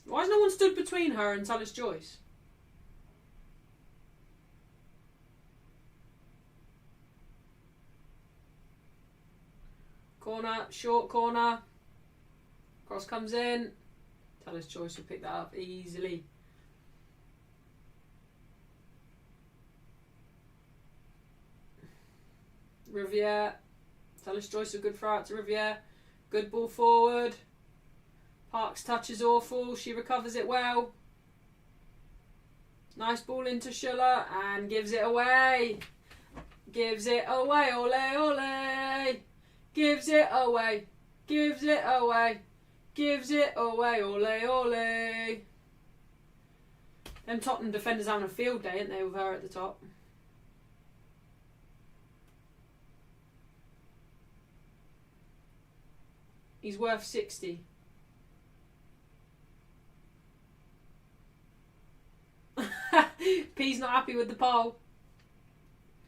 Why has no one stood between her and Tullis Joyce? Corner, short corner. Cross comes in. Tullis Joyce will pick that up easily. Riviere. Tullis Joyce a good throw out to Riviere. Good ball forward. Park's touch is awful. She recovers it well. Nice ball into Schuller and gives it away. Gives it away. Ole, ole. Gives it away. Gives it away. Gives it away. Ole, ole. Them Tottenham defenders having a field day, ain't they, with her at the top? He's worth 60. P's not happy with the poll.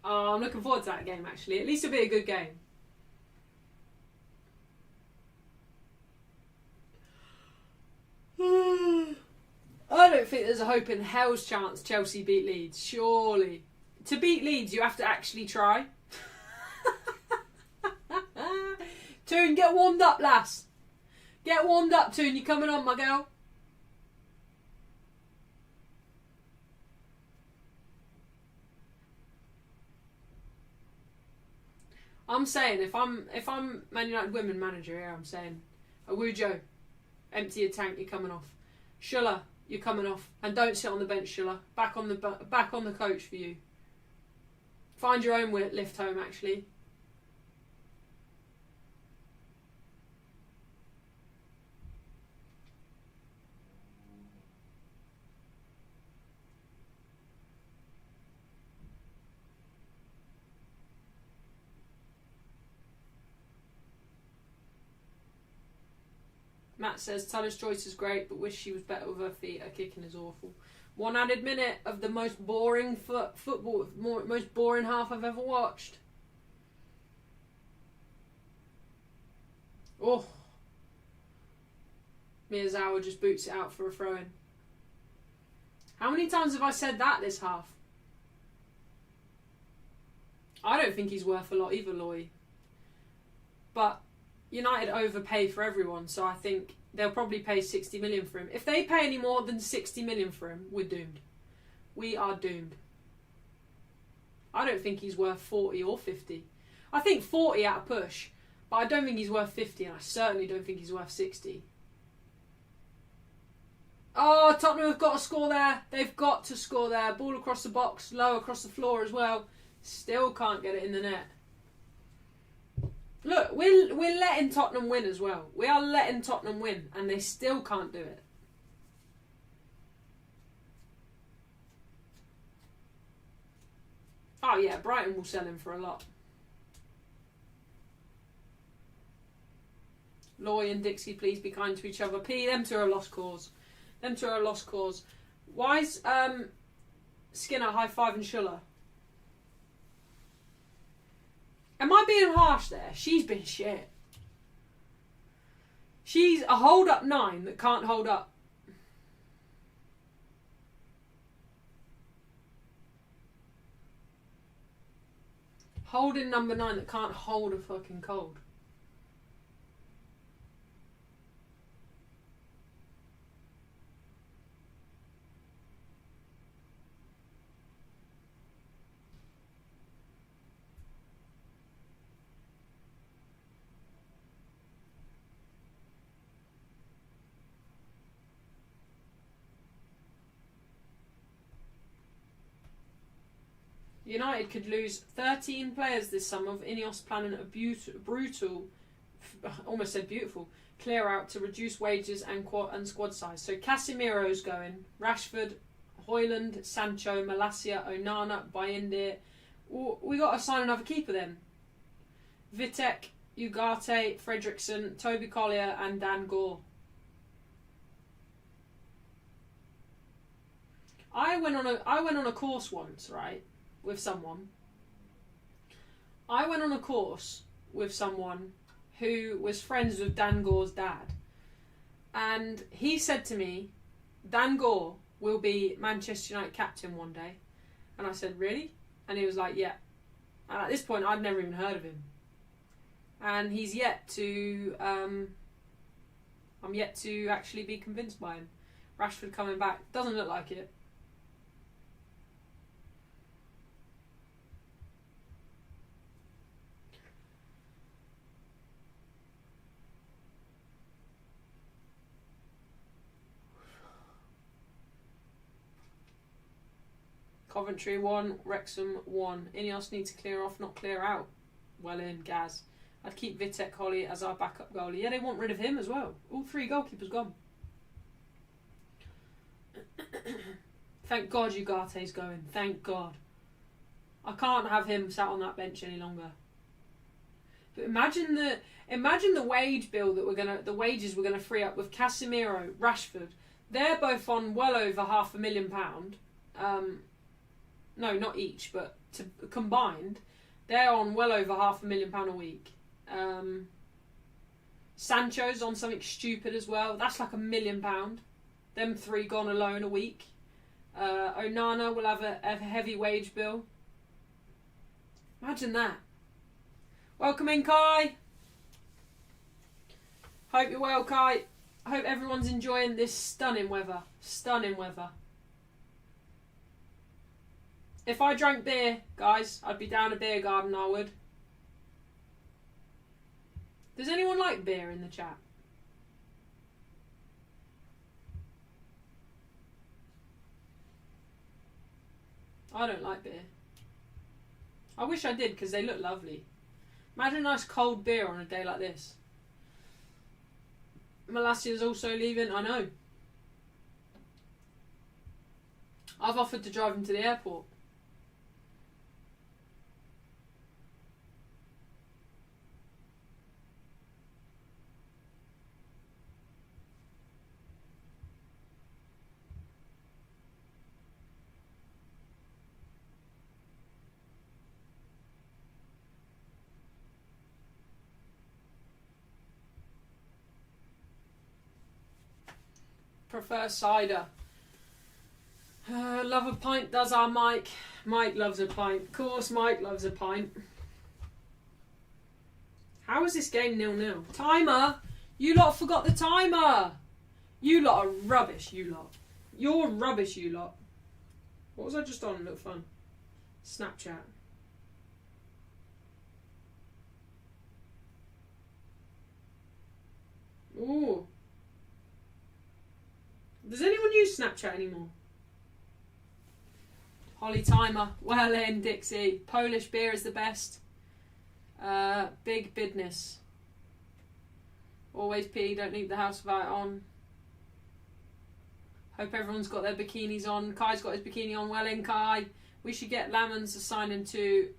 Oh, I'm looking forward to that game, actually. At least it'll be a good game. I don't think there's a hope in hell's chance Chelsea beat Leeds. Surely. To beat Leeds, you have to actually try. Toon, get warmed up, lass. Get warmed up, Toon. You coming on, my girl? I'm saying if I'm Man United women manager here, I'm saying, Awujo, empty your tank. You're coming off. Schuller, you're coming off, and don't sit on the bench, Schuller. Back on the coach for you. Find your own lift home, actually. Matt says Tullis Joyce is great, but wish she was better with her feet. Her kicking is awful. One added minute of the most boring football, most boring half I've ever watched. Oh, Miyazawa just boots it out for a throw-in. How many times have I said that this half? I don't think he's worth a lot either, Loy. But United overpay for everyone, so I think they'll probably pay 60 million for him. If they pay any more than 60 million for him, we're doomed. We are doomed. I don't think he's worth 40 or 50. I think 40 at a push, but I don't think he's worth 50, and I certainly don't think he's worth 60. Oh, Tottenham have got to score there. They've got to score there. Ball across the box, low across the floor as well. Still can't get it in the net. Look, we're letting Tottenham win as well. We are letting Tottenham win, and they still can't do it. Oh yeah, Brighton will sell him for a lot. Loy and Dixie, please be kind to each other. P, them two are a lost cause. Them two are a lost cause. Why is Skinner high-fiving Schuller? Am I being harsh there? She's been shit. She's a hold-up 9 that can't hold up. Holding number 9 that can't hold a fucking cold. United could lose 13 players this summer with Ineos planning a brutal, almost said beautiful, clear out to reduce wages and squad size. So Casemiro's going, Rashford, Højlund, Sancho, Malacia, Onana, Bayindir. We got to sign another keeper then. Vitek, Ugarte, Fredrickson, Toby Collier and Dan Gore. I went on a course once, right? With someone. I went on a course with someone who was friends with Dan Gore's dad. And he said to me, Dan Gore will be Manchester United captain one day. And I said, really? And he was like, yeah. And at this point, I'd never even heard of him. And he's yet to... I'm yet to actually be convinced by him. Rashford coming back. Doesn't look like it. Coventry 1, Wrexham 1. Ineos need to clear off, not clear out. Well in, Gaz. I'd keep Vitek Holly as our backup goalie. Yeah, they want rid of him as well. All 3 goalkeepers gone. Thank God Ugarte's going. Thank God. I can't have him sat on that bench any longer. But imagine the wage bill that the wages we're gonna free up with Casemiro, Rashford. They're both on well over £500,000. No, not each, but combined, they're on well over £500,000 a week. Sancho's on something stupid as well. That's like £1 million. Them 3 gone alone a week. Onana will have a heavy wage bill. Imagine that. Welcome in, Kai. Hope you're well, Kai. Hope everyone's enjoying this stunning weather. Stunning weather. If I drank beer, guys, I'd be down a beer garden, I would. Does anyone like beer in the chat? I don't like beer. I wish I did, because they look lovely. Imagine a nice cold beer on a day like this. Malacia's also leaving, I know. I've offered to drive him to the airport. Prefer cider. Love a pint, does our Mike. Mike loves a pint. Of course Mike loves a pint. How is this game 0-0? Timer! You lot forgot the timer! You lot are rubbish, you lot. You're rubbish, you lot. What was I just on? Look fun. Snapchat. Ooh. Does anyone use Snapchat anymore? Holly Timer. Well in, Dixie. Polish beer is the best. Big business. Always pee, don't leave the house without it on. Hope everyone's got their bikinis on. Kai's got his bikini on. Well in, Kai. We should get Lamans a signing too.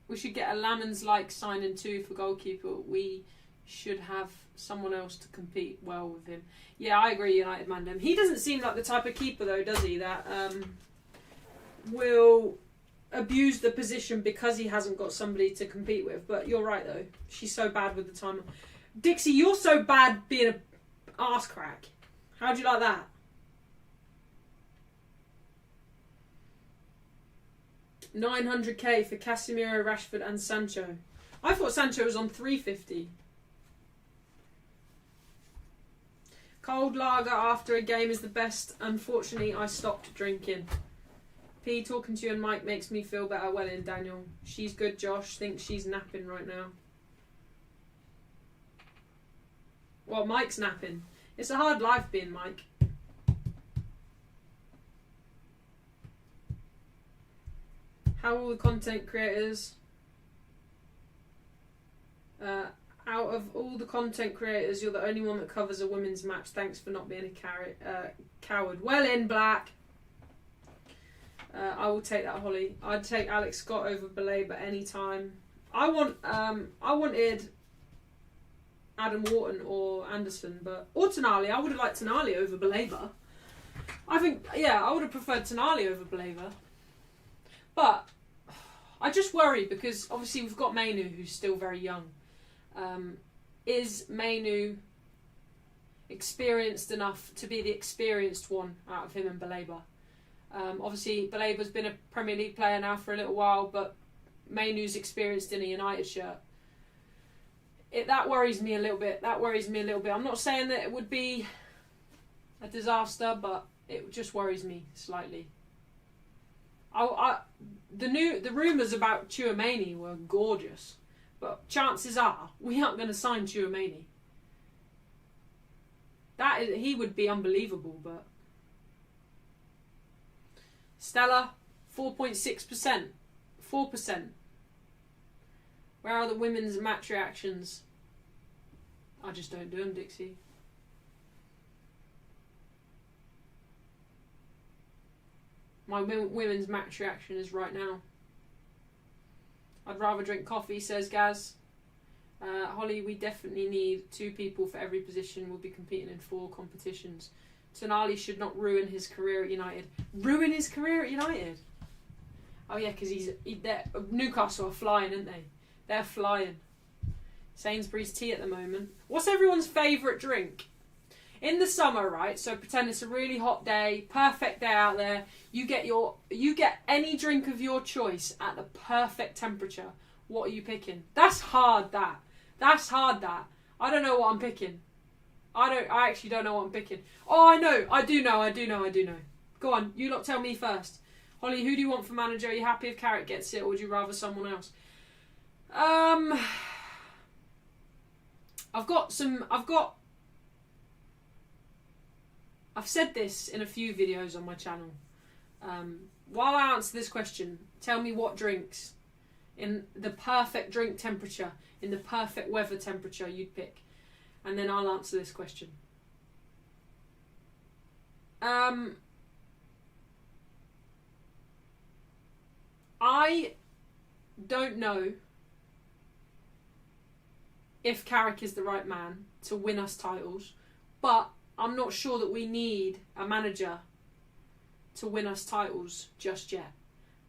We should get a Lamans like signing too for goalkeeper. We should have someone else to compete well with him. Yeah, I agree, United Mandem. He doesn't seem like the type of keeper, though, does he, that will abuse the position because he hasn't got somebody to compete with. But you're right, though. She's so bad with the timer. Dixie, you're so bad being a arse crack. How'd you like that? $900k for Casemiro, Rashford and Sancho. I thought Sancho was on 350. Cold lager after a game is the best. Unfortunately, I stopped drinking. P, talking to you and Mike makes me feel better. Well in, Daniel. She's good, Josh. Thinks she's napping right now. Well, Mike's napping. It's a hard life being Mike. How all the content creators... out of all the content creators, you're the only one that covers a women's match. Thanks for not being a coward. Well in, Black. I will take that, Holly. I'd take Alex Scott over Baleba any time. I wanted Adam Wharton or Anderson, or Tonali. I would have liked Tonali over Baleba. I think, yeah, I would have preferred Tonali over Baleba. But I just worry because obviously we've got Mainu, who's still very young. Is Mainu experienced enough to be the experienced one out of him and Baleba? Obviously, Baleba's been a Premier League player now for a little while, but Mainu's experienced in a United shirt. That worries me a little bit. I'm not saying that it would be a disaster, but it just worries me slightly. The rumours about Tchouaméni were gorgeous, but chances are we aren't going to sign Tchouaméni. He would be unbelievable, but Stella, 4.6%, 4%. Where are the women's match reactions? I just don't do them, Dixie. My women's match reaction is right now. I'd rather drink coffee, says Gaz. Holly, we definitely need 2 people for every position. We'll be competing in 4 competitions. Tonali should not ruin his career at United. Ruin his career at United? Oh yeah, because Newcastle are flying, aren't they? They're flying. Sainsbury's tea at the moment. What's everyone's favourite drink? In the summer, right? So pretend it's a really hot day, perfect day out there. You get any drink of your choice at the perfect temperature. What are you picking? That's hard. That's hard. I don't know what I'm picking. I actually don't know what I'm picking. Oh, I know. I do know. Go on, you lot tell me first. Holly, who do you want for manager? Are you happy if Carrick gets it, or would you rather someone else? I've said this in a few videos on my channel. While I answer this question, tell me what drinks in the perfect drink temperature, in the perfect weather temperature you'd pick. And then I'll answer this question. I don't know if Carrick is the right man to win us titles, but I'm not sure that we need a manager to win us titles just yet.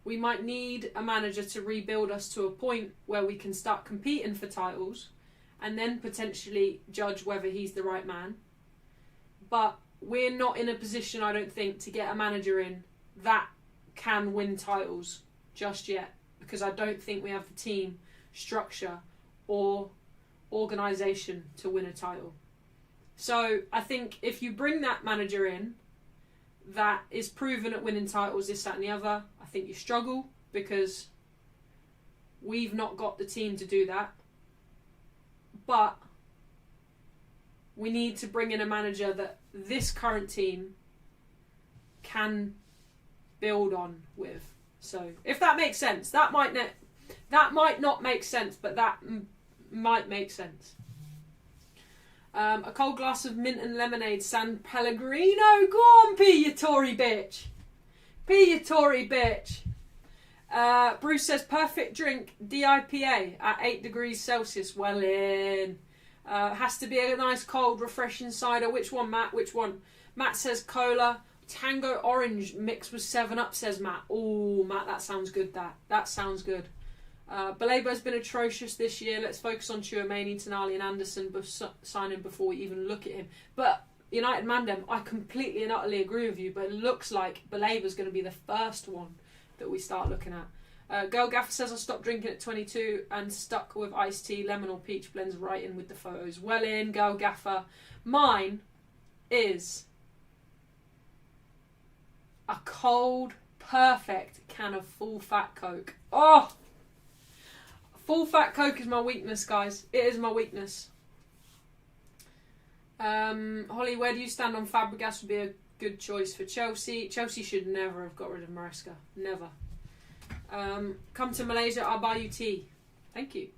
We might need a manager to rebuild us to a point where we can start competing for titles and then potentially judge whether he's the right man. But we're not in a position, I don't think, to get a manager in that can win titles just yet, because I don't think we have the team, structure or organisation to win a title. So I think if you bring that manager in that is proven at winning titles, this, that and the other, I think you struggle because we've not got the team to do that. But we need to bring in a manager that this current team can build on with. So if that makes sense, that might not make sense, but that might make sense. A cold glass of mint and lemonade, San Pellegrino. Go on, pee, you Tory bitch. Pee, you Tory bitch. Bruce says, perfect drink, DIPA at 8 degrees Celsius. Well in. Has to be a nice, cold, refreshing cider. Which one, Matt? Which one? Matt says cola. Tango orange mixed with 7-Up, says Matt. Oh, Matt, that sounds good, that sounds good. Balebo's been atrocious this year. Let's focus on Tchouaméni, Tonali and Anderson signing before we even look at him. But United Mandem, I completely and utterly agree with you, but it looks like Balebo's going to be the first one that we start looking at. Girl Gaffer says I stopped drinking at 22 and stuck with iced tea, lemon or peach blends right in with the photos. Well in, Girl Gaffer. Mine is a cold, perfect can of full fat Coke. Oh! Full fat Coke is my weakness, guys. It is my weakness. Holly, where do you stand on Fabregas? Would be a good choice for Chelsea. Chelsea should never have got rid of Maresca. Never. Come to Malaysia, I'll buy you tea. Thank you.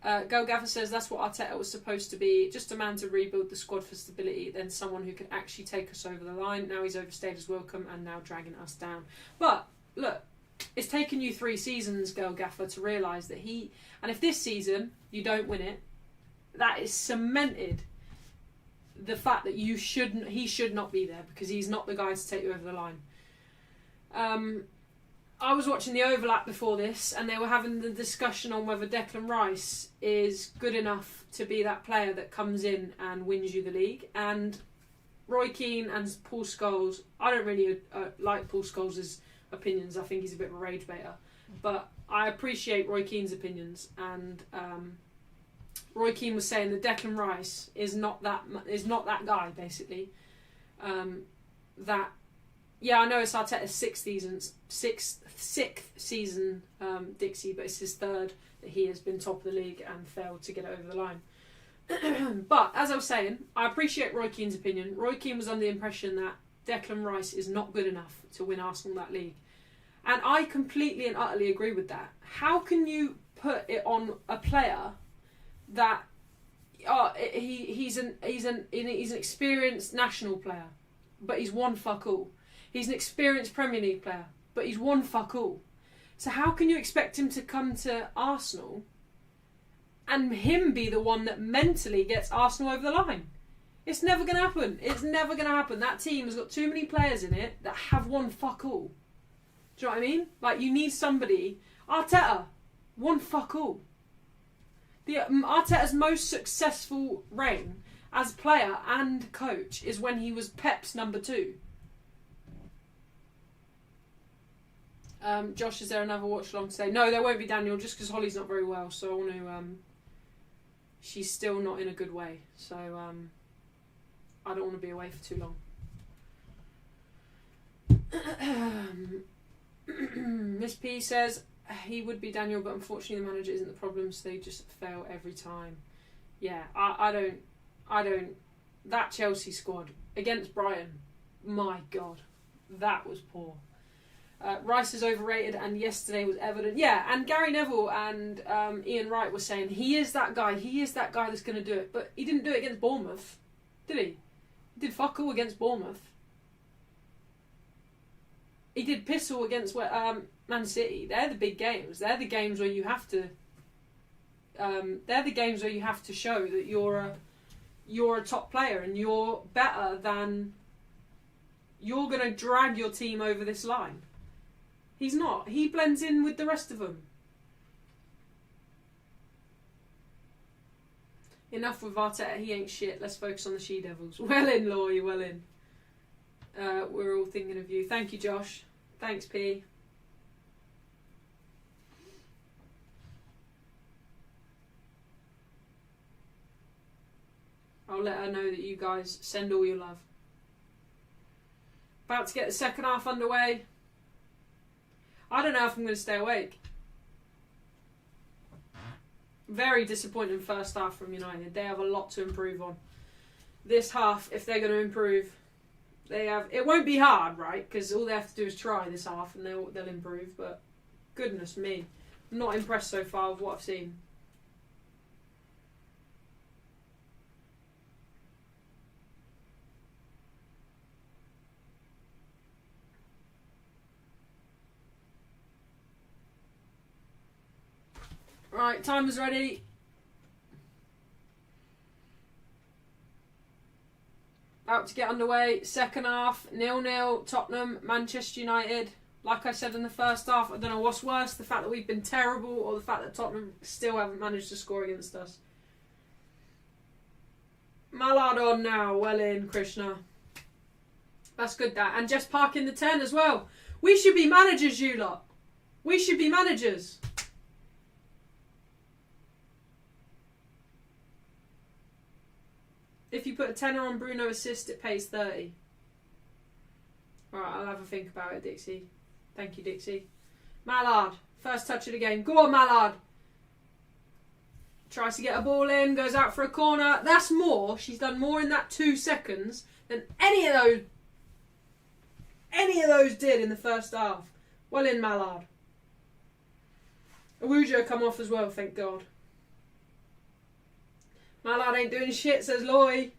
Go Gaffer says that's what Arteta was supposed to be. Just a man to rebuild the squad for stability, then someone who could actually take us over the line. Now he's overstayed his welcome and now dragging us down. But, look, it's taken you 3 seasons, Girl Gaffer, to realise that and if this season you don't win it, that is cemented the fact that he should not be there, because he's not the guy to take you over the line. I was watching the overlap before this, and they were having the discussion on whether Declan Rice is good enough to be that player that comes in and wins you the league. And Roy Keane and Paul Scholes, I don't really like Paul Scholes' opinions. I think he's a bit of a rage baiter, but I appreciate Roy Keane's opinions. And Roy Keane was saying that Declan Rice is not that guy, basically. Yeah, I know it's Arteta's sixth season, Dixie, but it's his 3rd that he has been top of the league and failed to get it over the line. But, as I was saying, I appreciate Roy Keane's opinion. Roy Keane was under the impression that Declan Rice is not good enough to win Arsenal that league. And I completely and utterly agree with that. How can you put it on a player that he's an experienced national player, but he's won fuck all? He's an experienced Premier League player, but he's won fuck all. So how can you expect him to come to Arsenal and him be the one that mentally gets Arsenal over the line? It's never going to happen. It's never going to happen. That team has got too many players in it that have won fuck all. Do you know what I mean? Like, you need somebody. Arteta won fuck all. Arteta's most successful reign as player and coach is when he was Pep's number 2. Josh, is there another watch along today? No, there won't be, Daniel, just because Holly's not very well, so I want to... she's still not in a good way, so I don't want to be away for too long. Miss P says, he would be Daniel, but unfortunately the manager isn't the problem, so they just fail every time. Yeah, I don't... That Chelsea squad against Brighton, my God, that was poor. Rice is overrated, and yesterday was evident. Yeah, and Gary Neville and Ian Wright were saying he is that guy. He is that guy that's going to do it. But he didn't do it against Bournemouth, did he? He did fuck all against Bournemouth. He did piss all against Man City. They're the big games. They're the games where you have to. They're the games where you have to show that you're a top player and you're better than. You're going to drag your team over this line. He's not. He blends in with the rest of them. Enough with Arteta. He ain't shit. Let's focus on the She-Devils. Well in, Laurie. Well in. We're all thinking of you. Thank you, Josh. Thanks, P. I'll let her know that you guys send all your love. About to get the second half underway. I don't know if I'm going to stay awake. Very disappointing first half from United. They have a lot to improve on. This half, if they're going to improve, it won't be hard, right? Because all they have to do is try this half and they'll improve. But goodness me, I'm not impressed so far with what I've seen. Right, timer's ready. out to get underway. Second half, 0-0, Tottenham, Manchester United. Like I said in the first half, I don't know what's worse, the fact that we've been terrible or the fact that Tottenham still haven't managed to score against us. Mallard on now, well in, Krishna. That's good, that. And Jess Park in the 10 as well. We should be managers, you lot. We should be managers. If you put a tenner on Bruno assist, it pays 30. Alright, I'll have a think about it, Dixie. Thank you, Dixie. Mallard, first touch of the game. Go on, Mallard. Tries to get a ball in, goes out for a corner. That's more. She's done more in that 2 seconds than any of those did in the first half. Well in, Mallard. Awujo come off as well, thank God. Mallard ain't doing shit, says Loy.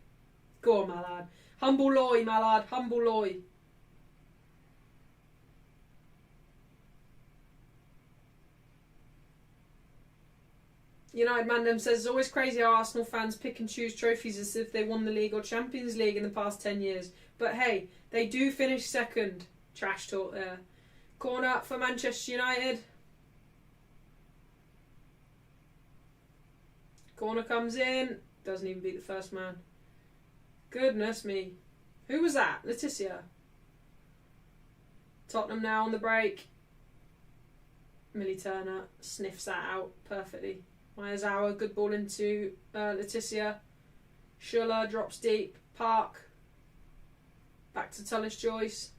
Go on, Mallard. Humble Loy, Mallard. Humble Loy. United Mandem says, it's always crazy how Arsenal fans pick and choose trophies as if they won the league or Champions League in the past 10 years. But hey, they do finish second. Trash talk there. Corner for Manchester United. Corner comes in. Doesn't even beat the first man. Goodness me. Who was that? Letitia. Tottenham now on the break. Millie Turner sniffs that out perfectly. Miyazawa, good ball into Letitia. Schuller drops deep. Park. Back to Tullis Joyce.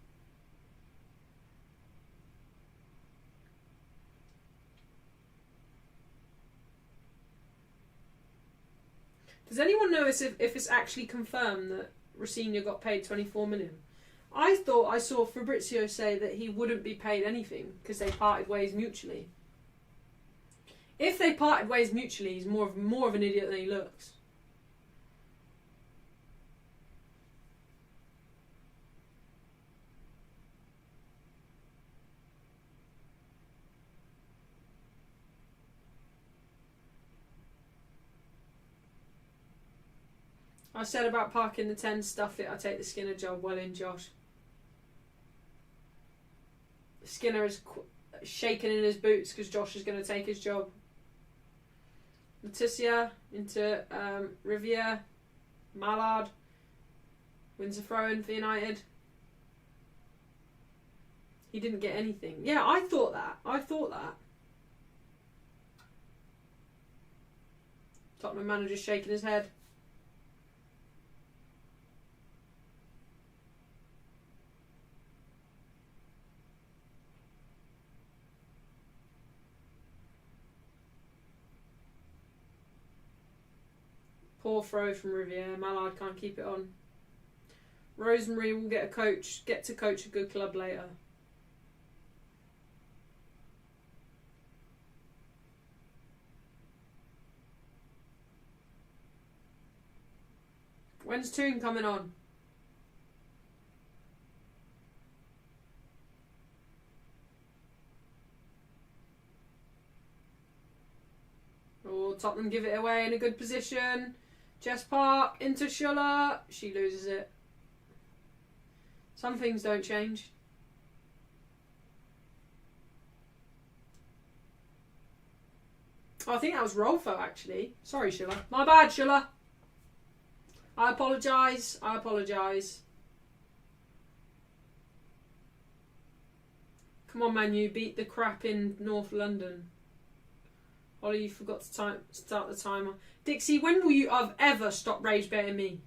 Does anyone know if it's actually confirmed that Rossinha got paid 24 million? I thought I saw Fabrizio say that he wouldn't be paid anything because they parted ways mutually. If they parted ways mutually, he's more of an idiot than he looks. I said about parking the 10, stuff it, I take the Skinner job. Well in, Josh. Skinner is shaking in his boots because Josh is going to take his job. Letitia into Riviere. Mallard wins a throw-in for United. He didn't get anything. Yeah, I thought that. Tottenham manager shaking his head. Poor throw from Riviere. Mallard can't keep it on. Rosemary will get to coach a good club later. When's Toon coming on? Oh, Tottenham give it away in a good position. Jess Park into Schuller. She loses it. Some things don't change. Oh, I think that was Rolfo actually. Sorry, Schuller. My bad, Schuller. I apologise. Come on, man, you beat the crap in North London. Ollie, you forgot to start the timer. Dixie, when will you ever stop rage baiting me?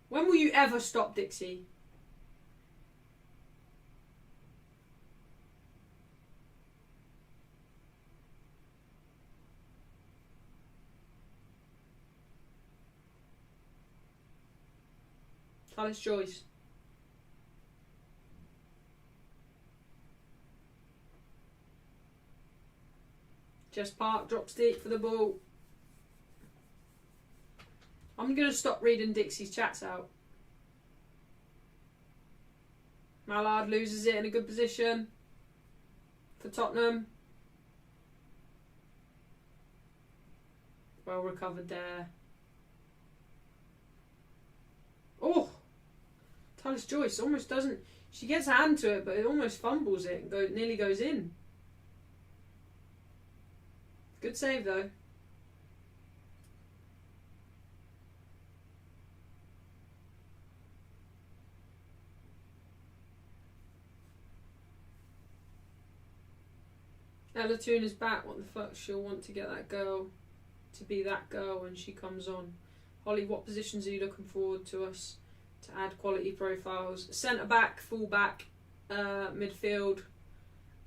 When will you ever stop, Dixie? Alice Joyce. Jess Park drops deep for the ball. I'm going to stop reading Dixie's chats out. Mallard loses it in a good position for Tottenham. Well recovered there. Oh, Talis Joyce almost doesn't. She gets a hand to it, but it almost fumbles it and nearly goes in. Good save though. Ella Toon is back. What the fuck? She'll want to get that girl to be that girl when she comes on. Holly, what positions are you looking forward to us to add quality profiles? Centre back, full back, midfield,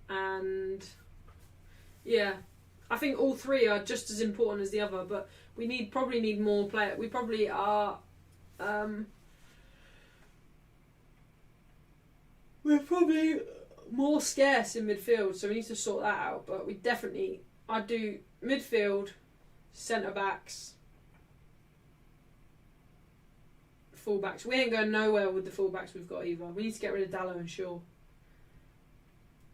and yeah, I think all three are just as important as the other. But we probably need more players. We probably are. We're probably more scarce in midfield, so we need to sort that out. But I'd do midfield, centre backs, fullbacks. We ain't going nowhere with the fullbacks we've got either. We need to get rid of Dallow and Shaw.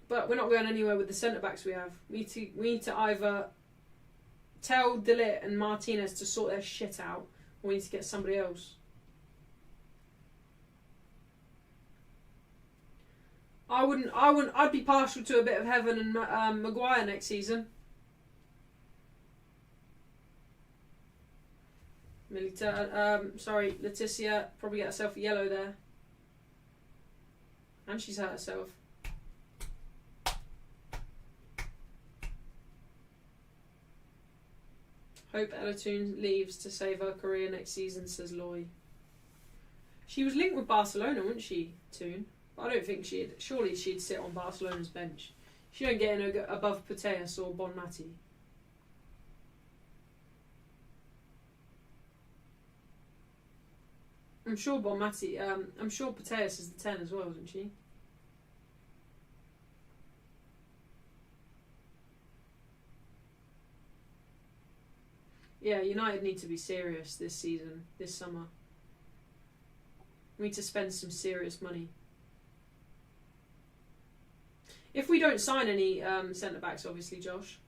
But we're not going anywhere with the centre backs we have. We need to either tell De Ligt and Martinez to sort their shit out, or we need to get somebody else. I'd be partial to a bit of Heaven and Maguire next season. Leticia probably get herself a yellow there. And she's hurt herself. Hope Ella Toon leaves to save her career next season, says Loy. She was linked with Barcelona, wasn't she, Toon? I don't think surely she'd sit on Barcelona's bench. She don't get in above Putellas or Bonmati. I'm sure Putellas is the 10 as well, isn't she? Yeah, United need to be serious this season, this summer. We need to spend some serious money. If we don't sign any centre-backs, obviously, Josh.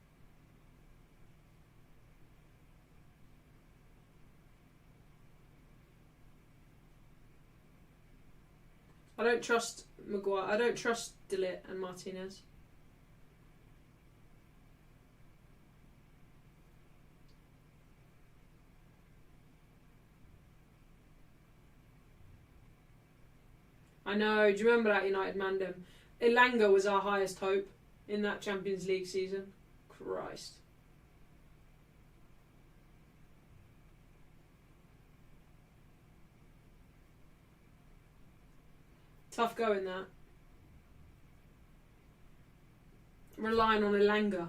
I don't trust Maguire. I don't trust De Ligt and Martinez. I know. Do you remember that United Mandem? Elanga was our highest hope in that Champions League season. Christ. Tough going, that. Relying on Elanga.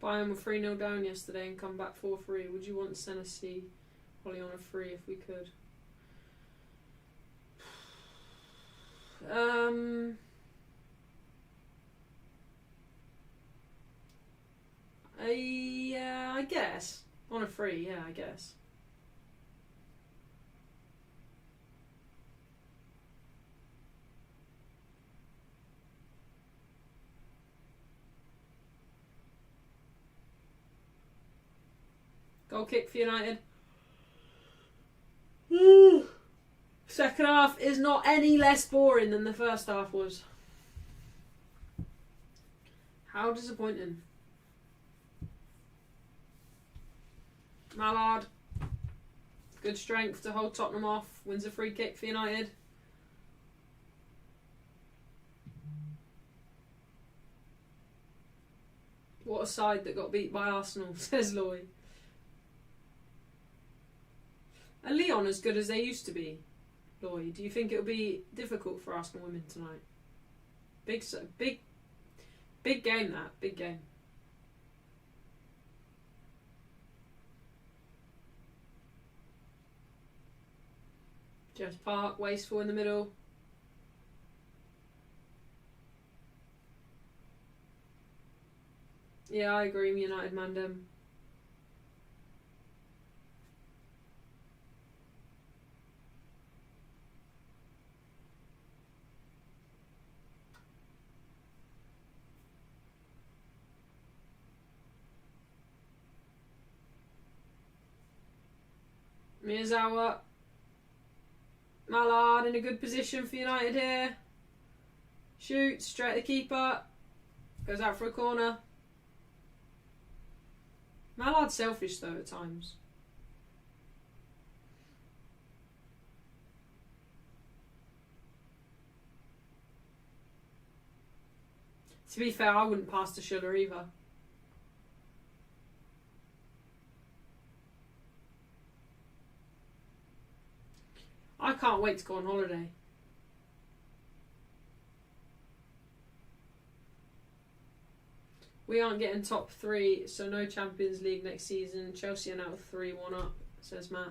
Bayern were 3-0 down yesterday and come back 4-3. Would you want Senna C Holly on a free if we could? Yeah, I guess. On a free, yeah, I guess. Goal kick for United. Second half is not any less boring than the first half was. How disappointing. Mallard. Good strength to hold Tottenham off. Wins a free kick for United. What a side that got beat by Arsenal, says Lloyd. Are Lyon as good as they used to be, Lloyd? Do you think it'll be difficult for Arsenal women tonight? Big game, that. Big game. James Park, wasteful in the middle. Yeah, I agree. United Mandem. Miyazawa. Mallard in a good position for United here. Shoots straight at the keeper. Goes out for a corner. Mallard's selfish though at times. To be fair, I wouldn't pass to Schuller either. I can't wait to go on holiday. We aren't getting top 3, so no Champions League next season. Chelsea are now 3-1 up, says Matt.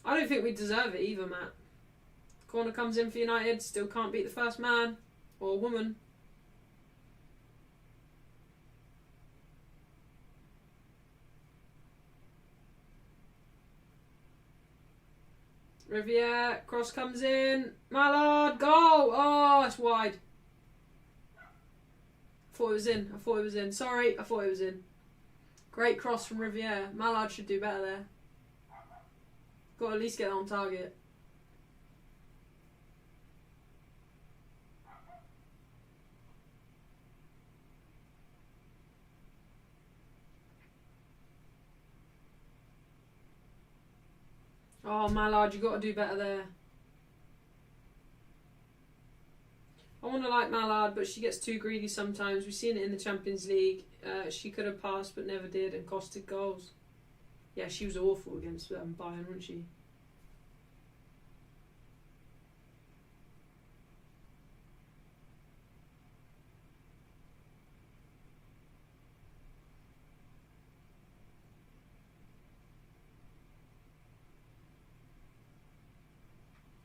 I don't think we deserve it either, Matt. Corner comes in for United, still can't beat the first man or woman. Riviere, cross comes in. Mallard, goal! Oh, it's wide. I thought it was in. Sorry, I thought it was in. Great cross from Riviere. Mallard should do better there. Got to at least get on target. Oh, Mallard, you got to do better there. I want to like Mallard, but she gets too greedy sometimes. We've seen it in the Champions League. She could have passed, but never did, and costed goals. Yeah, she was awful against Bayern, wasn't she?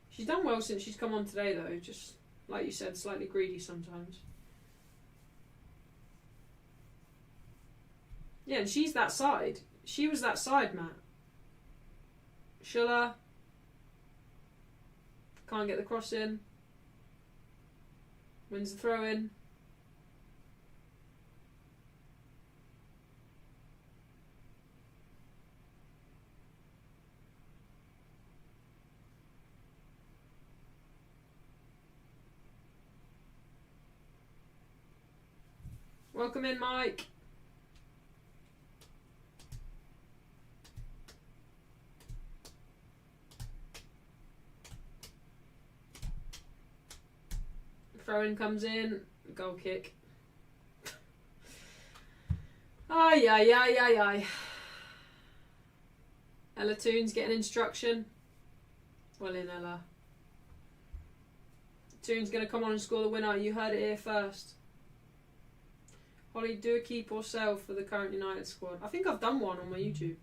She's done well since she's come on today, though. Just, like you said, slightly greedy sometimes. Yeah, and she's that side. She was that side, Matt. Schuller. Can't get the cross in. Wins the throw in. Welcome in, Mike. Throw-in comes in. Goal kick. Ay, ay, ay, ay, ay. Ella Toon's getting instruction. Well in, Ella. Toon's going to come on and score the winner. You heard it here first. Holly, do a keep or sell for the current United squad. I think I've done one on my YouTube.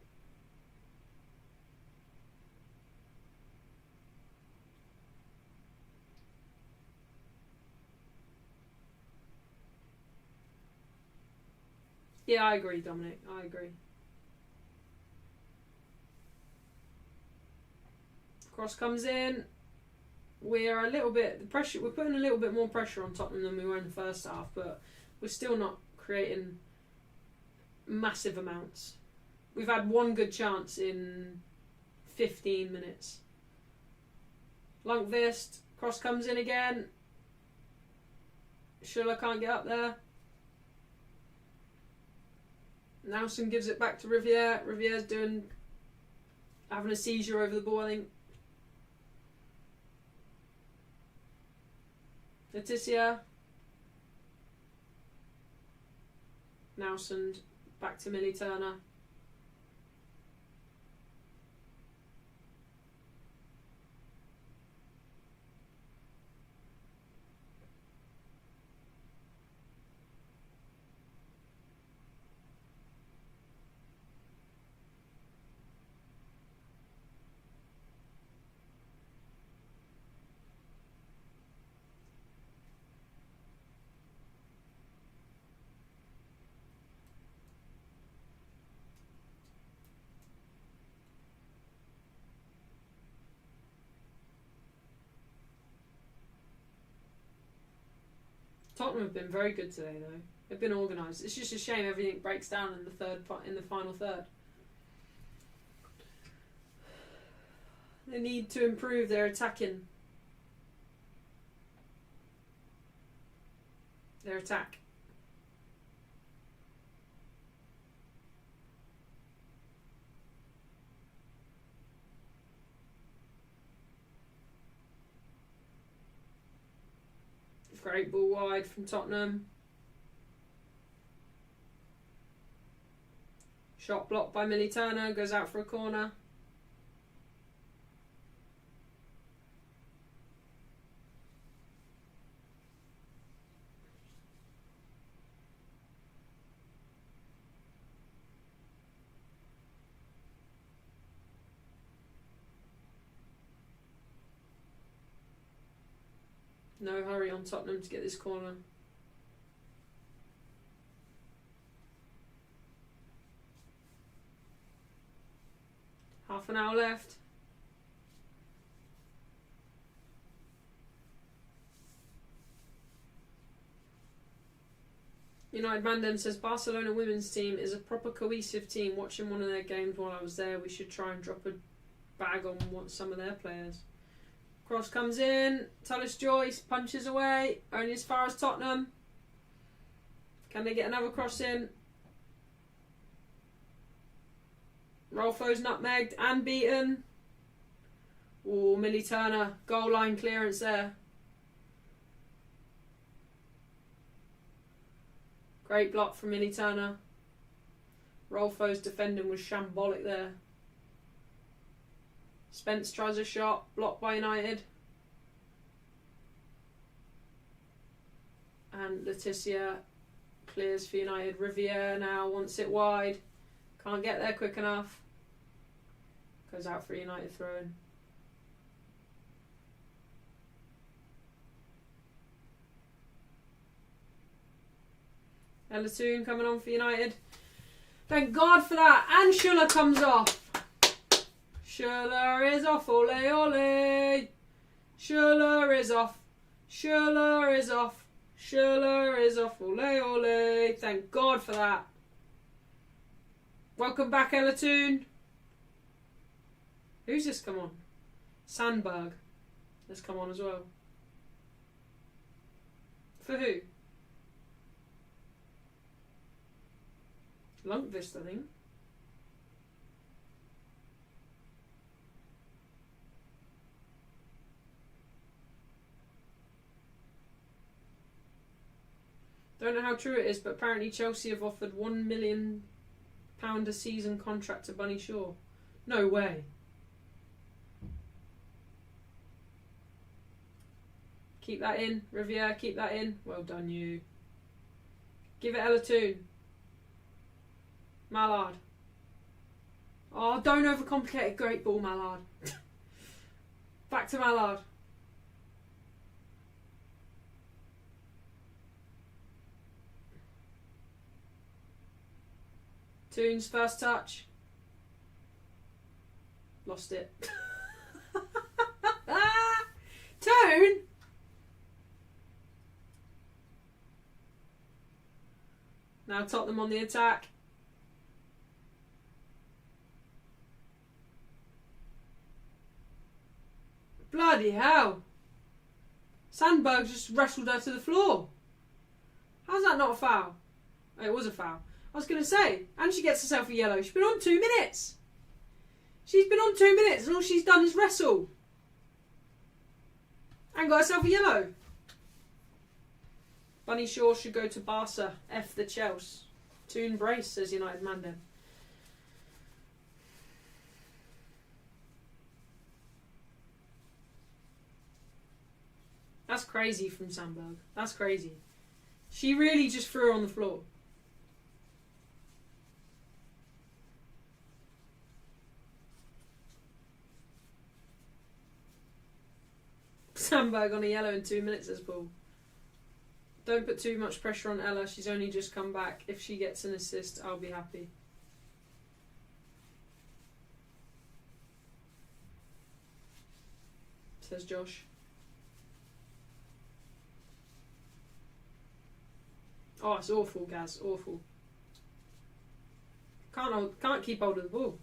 Yeah, I agree, Dominic. I agree. Cross comes in. We're a little bit the pressure. We're putting a little bit more pressure on Tottenham than we were in the first half, but we're still not creating massive amounts. We've had one good chance in 15 minutes. Lundqvist, cross comes in again. Schuller can't get up there. Nelson gives it back to Riviere. Riviere's having a seizure over the ball, I think. Letitia. Nelson back to Millie Turner. Tottenham have been very good today, though. They've been organised. It's just a shame everything breaks down in the final third. They need to improve their attacking. Their attack. Great ball wide from Tottenham. Shot blocked by Millie Turner, goes out for a corner. No hurry on Tottenham to get this corner. Half an hour left. United Mandem says Barcelona women's team is a proper cohesive team. Watching one of their games while I was there, we should try and drop a bag on some of their players. Cross comes in. Tullis Joyce punches away. Only as far as Tottenham. Can they get another cross in? Rolfo's nutmegged and beaten. Oh, Millie Turner. Goal line clearance there. Great block from Millie Turner. Rolfo's defending was shambolic there. Spence tries a shot, blocked by United. And Letitia clears for United. Riviere now wants it wide. Can't get there quick enough. Goes out for United throw-in. Ella Toon coming on for United. Thank God for that. And Schuller comes off. Schuller is off, ole ole. Schuller is off. Schuller is off. Schuller is off, ole ole. Thank God for that. Welcome back, Ella Toon. Who's this come on? Sandberg has come on as well. For who? Lundqvist, I think. Don't know how true it is, but apparently Chelsea have offered £1 million a season contract to Bunny Shaw. No way. Keep that in, Riviere, keep that in. Well done, you. Give it Ella Toon. Mallard. Oh, don't overcomplicate it. Great ball, Mallard. Back to Mallard. Toon's first touch. Lost it. Toon! Now Tottenham on the attack. Bloody hell. Sandberg just wrestled her to the floor. How's that not a foul? Oh, it was a foul. I was going to say, and she gets herself a yellow. She's been on 2 minutes. She's been on 2 minutes and all she's done is wrestle. And got herself a yellow. Bunny Shaw should go to Barca. F the Chelsea. Toon brace, says United Mandem. That's crazy from Sandberg. That's crazy. She really just threw her on the floor. Sandberg on a yellow in 2 minutes, says Paul. Don't put too much pressure on Ella. She's only just come back. If she gets an assist, I'll be happy. Says Josh. Oh, it's awful, Gaz. Awful. Can't keep hold of the ball.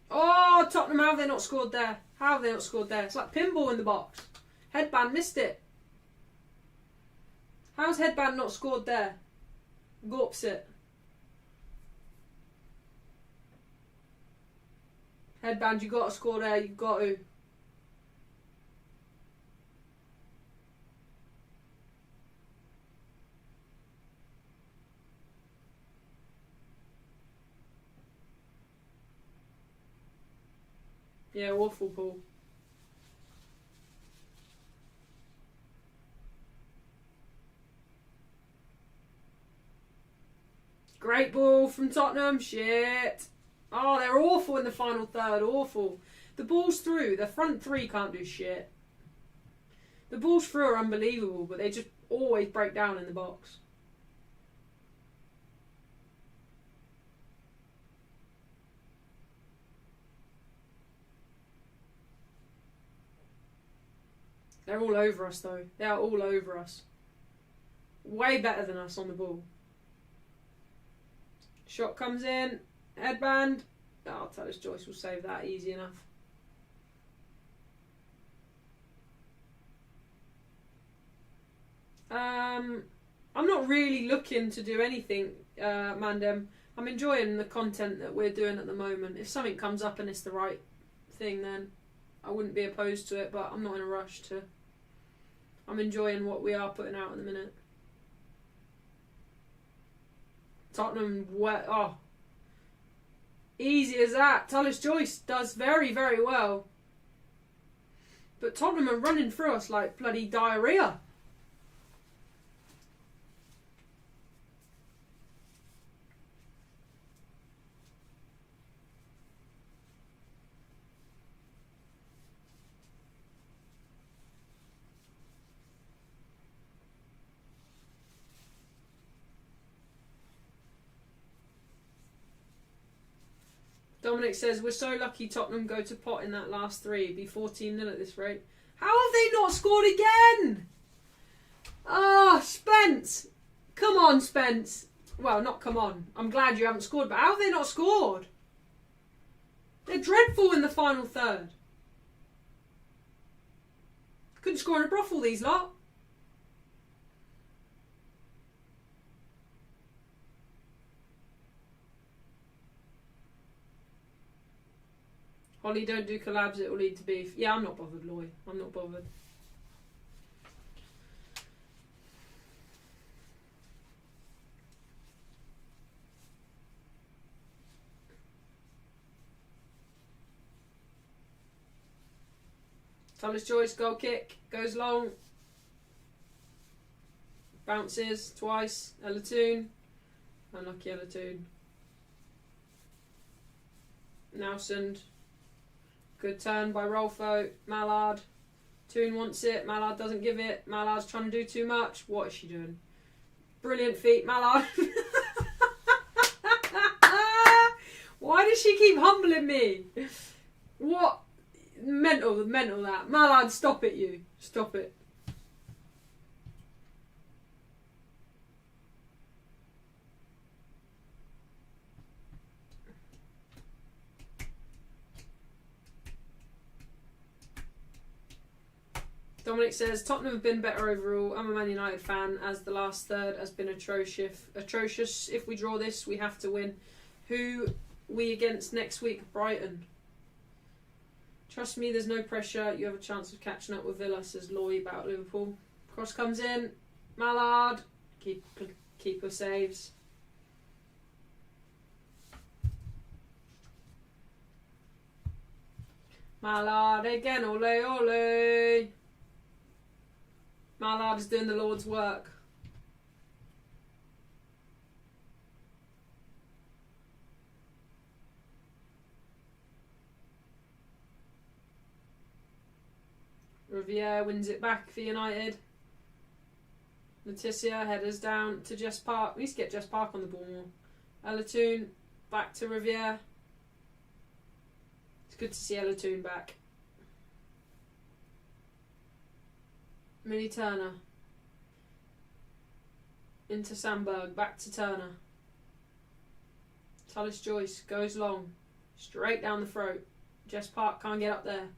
Oh, Tottenham, how have they not scored there? How have they not scored there? It's like pinball in the box. Headband missed it. How's Headband not scored there? Gorps it. Headband, you got to score there. You've got to. Yeah, awful ball. Great ball from Tottenham. Shit. Oh, they're awful in the final third. Awful. The ball's through. The front three can't do shit. The balls through are unbelievable, but they just always break down in the box. They're all over us, though. They are all over us. Way better than us on the ball. Shot comes in. Headband. Oh, Taylor Joyce will save that easy enough. I'm not really looking to do anything, Mandem. I'm enjoying the content that we're doing at the moment. If something comes up and it's the right thing, then I wouldn't be opposed to it, but I'm not in a rush to. I'm enjoying what we are putting out at the minute. Tottenham, oh, easy as that. Talis Joyce does very, very well. But Tottenham are running through us like bloody diarrhea. Dominic says, we're so lucky Tottenham go to pot in that last three. It'd be 14-0 at this rate. How have they not scored again? Oh, Spence. Come on, Spence. Well, not come on. I'm glad you haven't scored, but how have they not scored? They're dreadful in the final third. Couldn't score in a brothel, these lot. Holly, don't do collabs, it will lead to beef. Yeah, I'm not bothered, Loy. I'm not bothered. Thomas Joyce, goal kick, goes long. Bounces twice. Elatoon. Unlucky Elatoon. Nowsend. Good turn by Rolfo. Mallard. Toon wants it. Mallard doesn't give it. Mallard's trying to do too much. What is she doing? Brilliant feet, Mallard. Why does she keep humbling me? What? Mental that. Mallard, stop it, you. Stop it. Dominic says, Tottenham have been better overall. I'm a Man United fan, as the last third has been atrocious. If we draw this, we have to win. Who we against next week? Brighton. Trust me, there's no pressure. You have a chance of catching up with Villa, says Loy about Liverpool. Cross comes in. Mallard. Keeper saves. Mallard again. Ole, ole. Mallard is doing the Lord's work. Riviere wins it back for United. Letitia headers down to Jess Park. We need to get Jess Park on the ball more. Elatoon back to Riviere. It's good to see Elatoon back. Millie Turner. Into Sandberg, back to Turner. Tullis Joyce goes long. Straight down the throat. Jess Park can't get up there.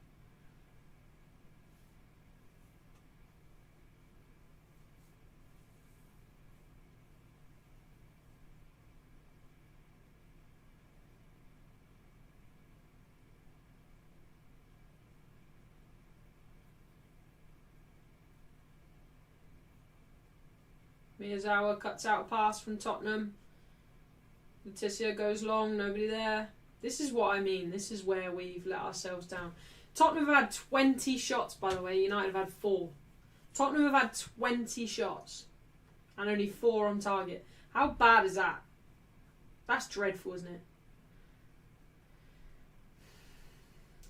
Miyazawa cuts out a pass from Tottenham. Letitia goes long, nobody there. This is what I mean. This is where we've let ourselves down. Tottenham have had 20 shots, by the way. United have had 4. Tottenham have had 20 shots and only 4 on target. How bad is that? That's dreadful, isn't it?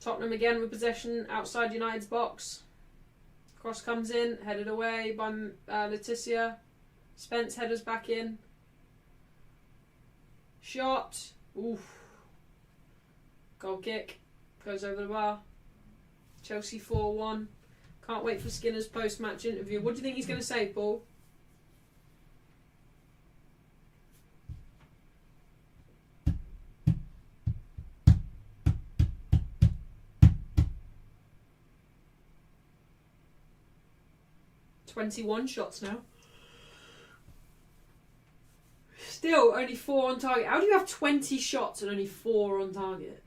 Tottenham again with possession outside United's box. Cross comes in, headed away by Letitia. Spence headers back in. Shot. Oof. Goal kick. Goes over the bar. Chelsea 4-1. Can't wait for Skinner's post-match interview. What do you think he's going to say, Paul? "21 shots now. Still, only 4 on target. How do you have 20 shots and only 4 on target?"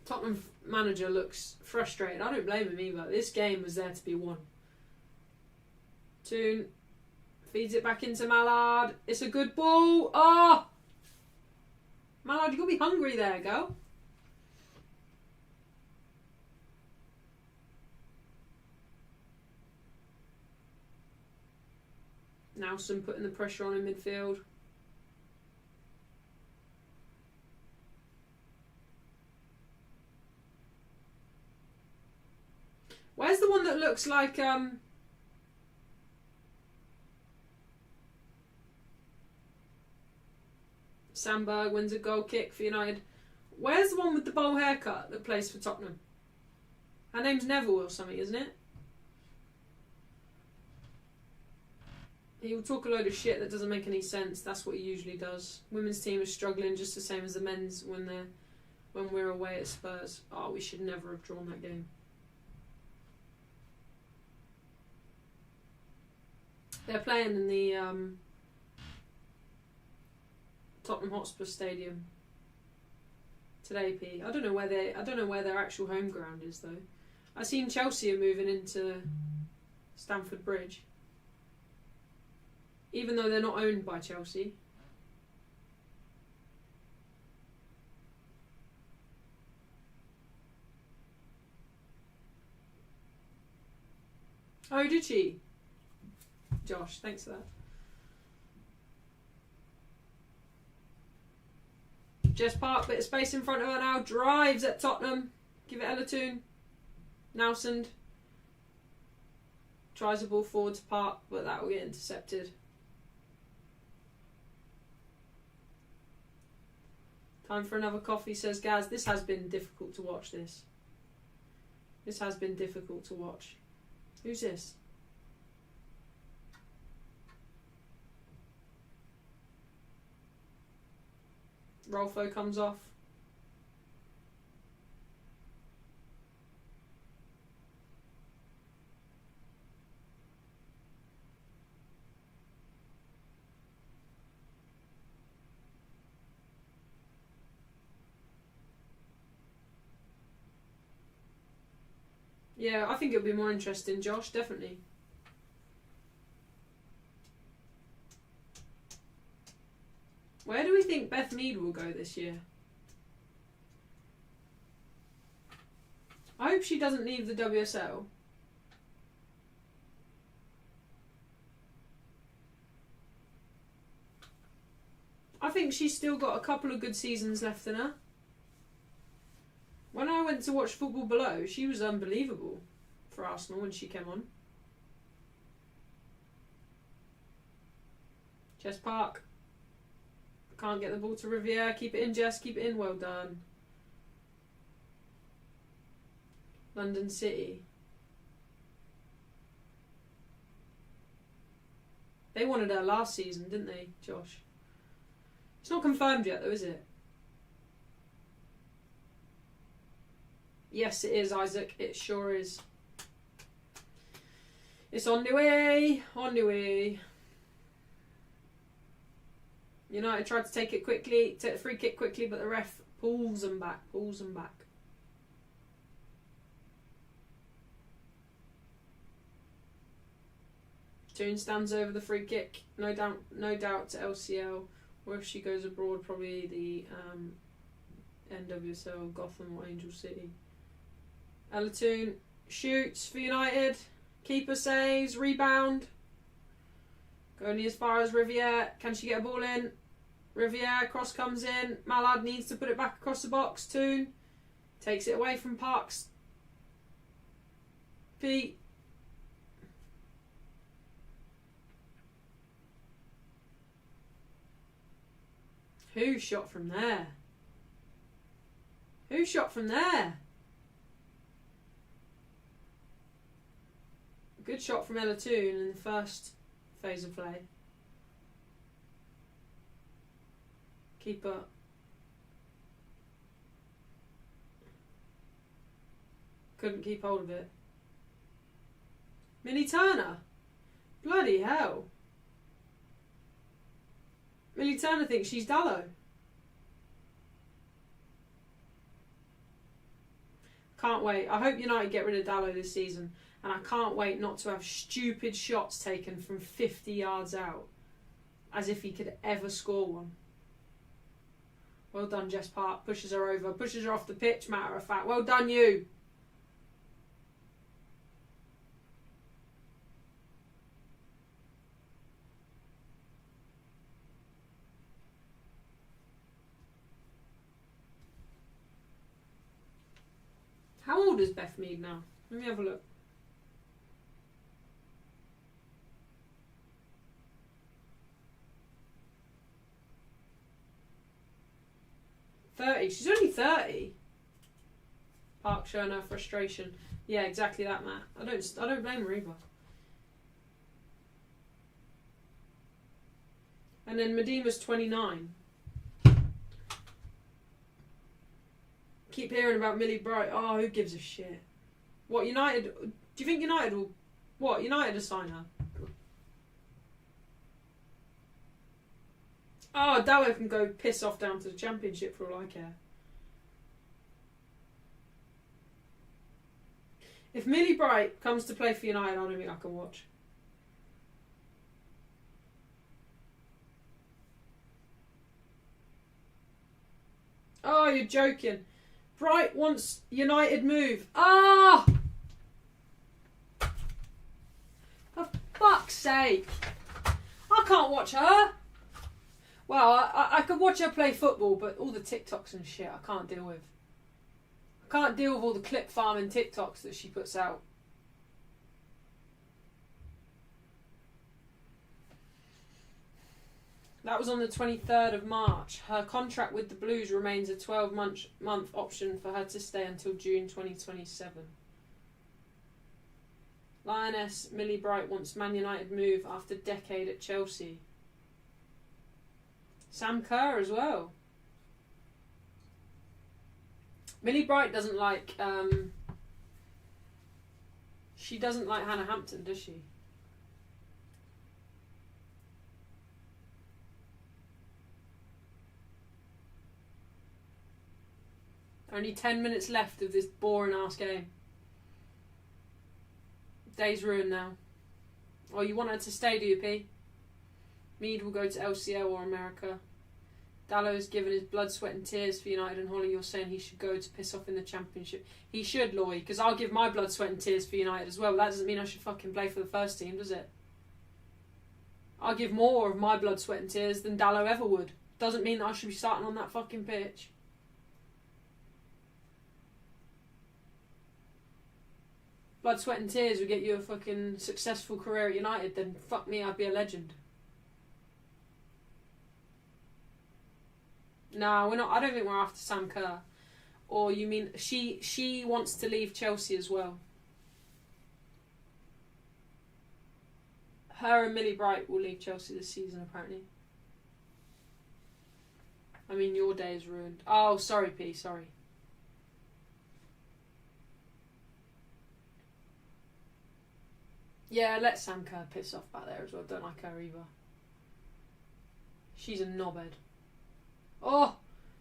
Tottenham manager looks frustrated. I don't blame him either. This game was there to be won. Toon feeds it back into Mallard. It's a good ball. Oh! Mallard, you've got to be hungry there, girl. Nelson putting the pressure on in midfield. Where's the one that looks like Sandberg wins a goal kick for United? Where's the one with the bowl haircut that plays for Tottenham? Her name's Neville or something, isn't it? He will talk a load of shit that doesn't make any sense. That's what he usually does. Women's team is struggling just the same as the men's when we're away at Spurs. Oh, we should never have drawn that game. They're playing in the Tottenham Hotspur Stadium today, P. I don't know where their actual home ground is though. I've seen Chelsea are moving into Stamford Bridge. Even though they're not owned by Chelsea. Oh, did she? Josh, thanks for that. Jess Park, bit of space in front of her now. Drives at Tottenham. Give it Elatoon. Nowsend. Tries a ball forward to Park, but that will get intercepted. Time for another coffee, says Gaz. This has been difficult to watch, this. This has been difficult to watch. Who's this? Rolfo comes off. Yeah, I think it'll be more interesting, Josh, definitely. Where do we think Beth Mead will go this year? I hope she doesn't leave the WSL. I think she's still got a couple of good seasons left in her. When I went to watch Football Below, she was unbelievable for Arsenal when she came on. Jess Park. Can't get the ball to Riviere. Keep it in, Jess. Keep it in. Well done. London City. They wanted her last season, didn't they, Josh? It's not confirmed yet, though, is it? Yes, it is, Isaac. It sure is. It's on the way. On the way. United tried to take it quickly, take the free kick quickly, but the ref pulls them back. Toon stands over the free kick. No doubt to LCL. Or if she goes abroad, probably the NWSL, Gotham or Angel City. Ella Toon shoots for United. Keeper saves. Rebound. Going as far as Riviere. Can she get a ball in? Riviere, cross comes in. Mallard needs to put it back across the box. Toon takes it away from Parks. Pete. Who shot from there? Who shot from there? Good shot from Ella Toon in the first phase of play. Keeper. Couldn't keep hold of it. Millie Turner. Bloody hell. Millie Turner thinks she's Dallo. Can't wait. I hope United get rid of Dallo this season. And I can't wait not to have stupid shots taken from 50 yards out. As if he could ever score one. Well done, Jess Park. Pushes her over. Pushes her off the pitch, matter of fact. Well done, you. How old is Beth Mead now? Let me have a look. She's only 30. Park showing her frustration. Yeah, exactly that, Matt. I don't blame her either. And then Medima's 29. Keep hearing about Millie Bright. Oh, who gives a shit? What, United? Do you think United will... What, United will sign her? Oh, Dallo can go piss off down to the Championship for all I care. If Millie Bright comes to play for United, I don't think I can watch. Oh, you're joking. Bright wants United move. Ah! For fuck's sake. I can't watch her. Well, I could watch her play football, but all the TikToks and shit I can't deal with. I can't deal with all the clip farming TikToks that she puts out. That was on the 23rd of March. Her contract with the Blues remains a 12-month option for her to stay until June 2027. Lioness Millie Bright wants Man United move after decade at Chelsea. Sam Kerr as well. Millie Bright doesn't like... she doesn't like Hannah Hampton, does she? Only 10 minutes left of this boring ass game. Day's ruined now. Oh, you want her to stay, do you, P? Mead will go to LCL or America. Dallo has given his blood, sweat and tears for United, and Holly, you're saying he should go to piss off in the Championship. He should, Loy, because I'll give my blood, sweat and tears for United as well. That doesn't mean I should fucking play for the first team, does it? I'll give more of my blood, sweat and tears than Dallo ever would. Doesn't mean that I should be starting on that fucking pitch. Blood, sweat and tears would get you a fucking successful career at United, then fuck me, I'd be a legend. No, we're not. I don't think we're after Sam Kerr. Or you mean she wants to leave Chelsea as well. Her and Millie Bright will leave Chelsea this season, apparently. I mean, your day is ruined. Oh, sorry, P, sorry. Yeah, let Sam Kerr piss off back there as well. Don't like her either. She's a knobhead. Oh,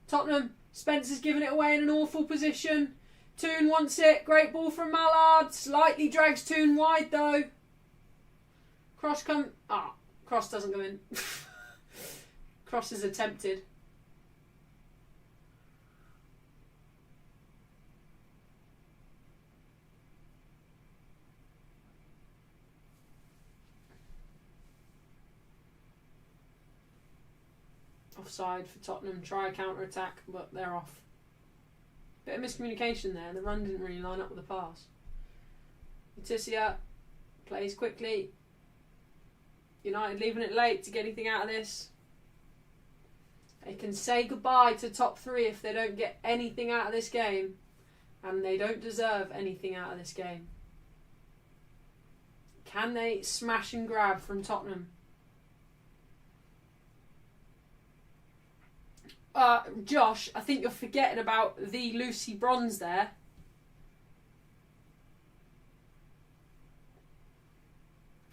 Tottenham. Spencer's giving it away in an awful position. Toon wants it. Great ball from Mallard. Slightly drags Toon wide though. Cross cross doesn't go in. Cross is attempted. Offside for Tottenham. Try a counter-attack, but they're off. Bit of miscommunication there. The run didn't really line up with the pass. Letizia plays quickly. United leaving it late to get anything out of this. They can say goodbye to top 3 if they don't get anything out of this game. And they don't deserve anything out of this game. Can they smash and grab from Tottenham? Josh, I think you're forgetting about the Lucy Bronze there.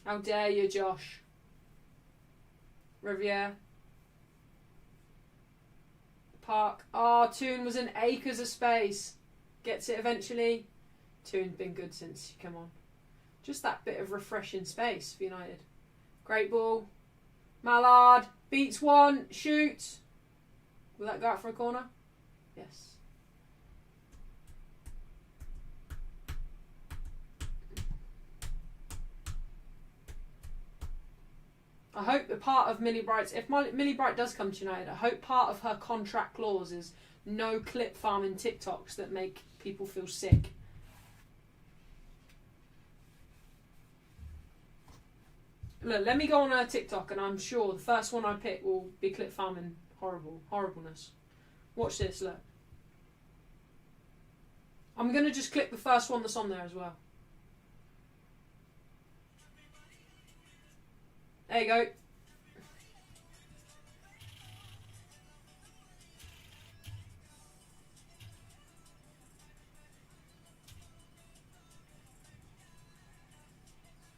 How dare you, Josh? Riviere. Park. Oh, Toon was in acres of space. Gets it eventually. Toon's been good since you come on. Just that bit of refreshing space for United. Great ball. Mallard beats one. Shoots. Will that go out for a corner? Yes. I hope the part of Millie Bright's... If Millie Bright does come to United, I hope part of her contract clause is no clip farming TikToks that make people feel sick. Look, let me go on her TikTok and I'm sure the first one I pick will be clip farming horribleness. Watch this, look. I'm going to just click the first one that's on there as well. There you go.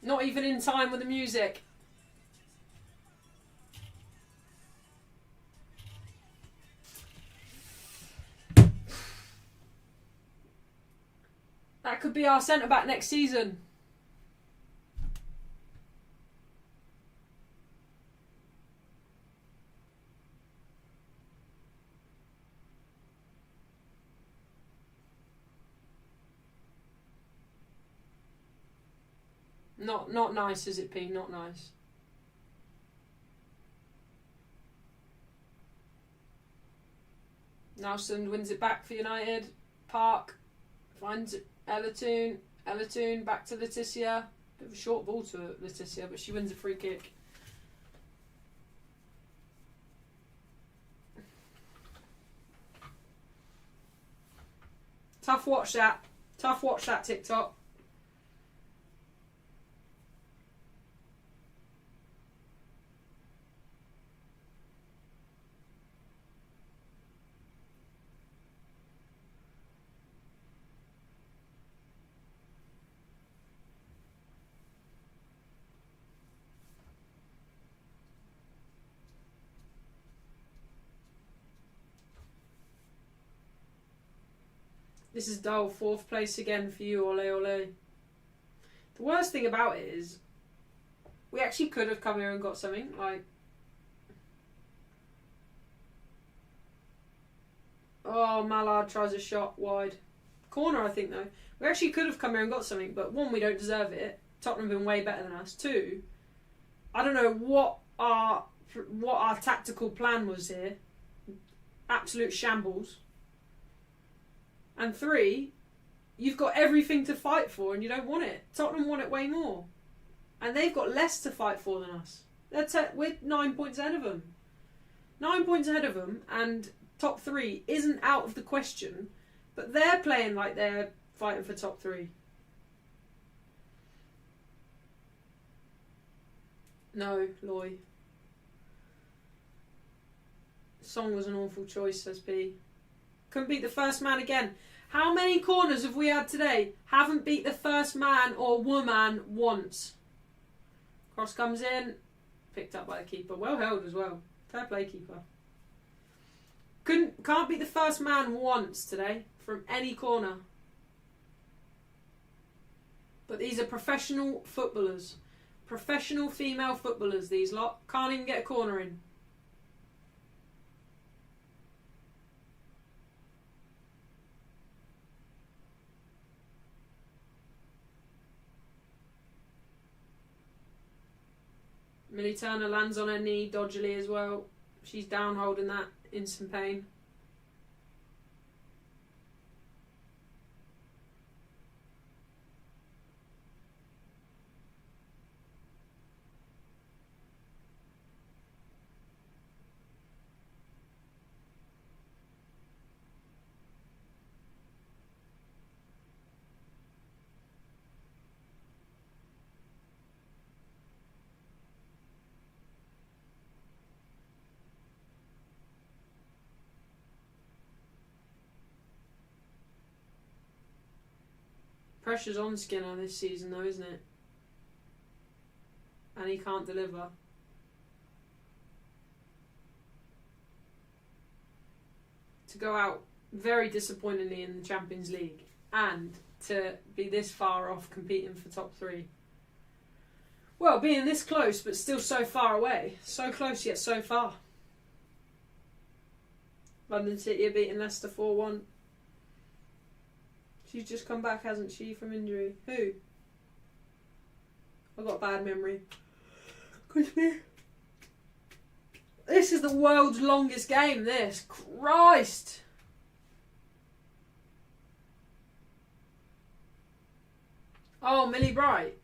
Not even in time with the music. That could be our centre-back next season. Not nice, is it, P? Not nice. Nelson wins it back for United. Park finds Elatoon. Elatoon back to Letizia. Bit of a short ball to Letizia, but she wins a free kick. Tough watch that. Tough watch that TikTok. This is dull. 4th place again for you, ole ole. The worst thing about it is, we actually could have come here and got something. Like, oh, Mallard tries a shot wide. Corner, I think, though. We actually could have come here and got something, but 1, we don't deserve it. Tottenham have been way better than us. 2, I don't know what our tactical plan was here. Absolute shambles. And 3, you've got everything to fight for and you don't want it. Tottenham want it way more. And they've got less to fight for than us. We're 9 points ahead of them. 9 points ahead of them, and top 3 isn't out of the question, but they're playing like they're fighting for top 3. No, Loy. Song was an awful choice, says P. Couldn't beat the first man again. How many corners have we had today? Haven't beat the first man or woman once. Cross comes in. Picked up by the keeper. Well held as well. Fair play, keeper. Can't beat the first man once today from any corner. But these are professional footballers. Professional female footballers, these lot. Can't even get a corner in. Millie Turner lands on her knee dodgily as well. She's down holding that in some pain. Pressure's on Skinner this season though, isn't it? And he can't deliver. To go out very disappointingly in the Champions League and to be this far off competing for top 3. Well, being this close but still so far away. So close yet so far. London City are beating Leicester 4-1. She's just come back, hasn't she, from injury? Who? I've got a bad memory. This is the world's longest game, this. Christ! Oh, Millie Bright.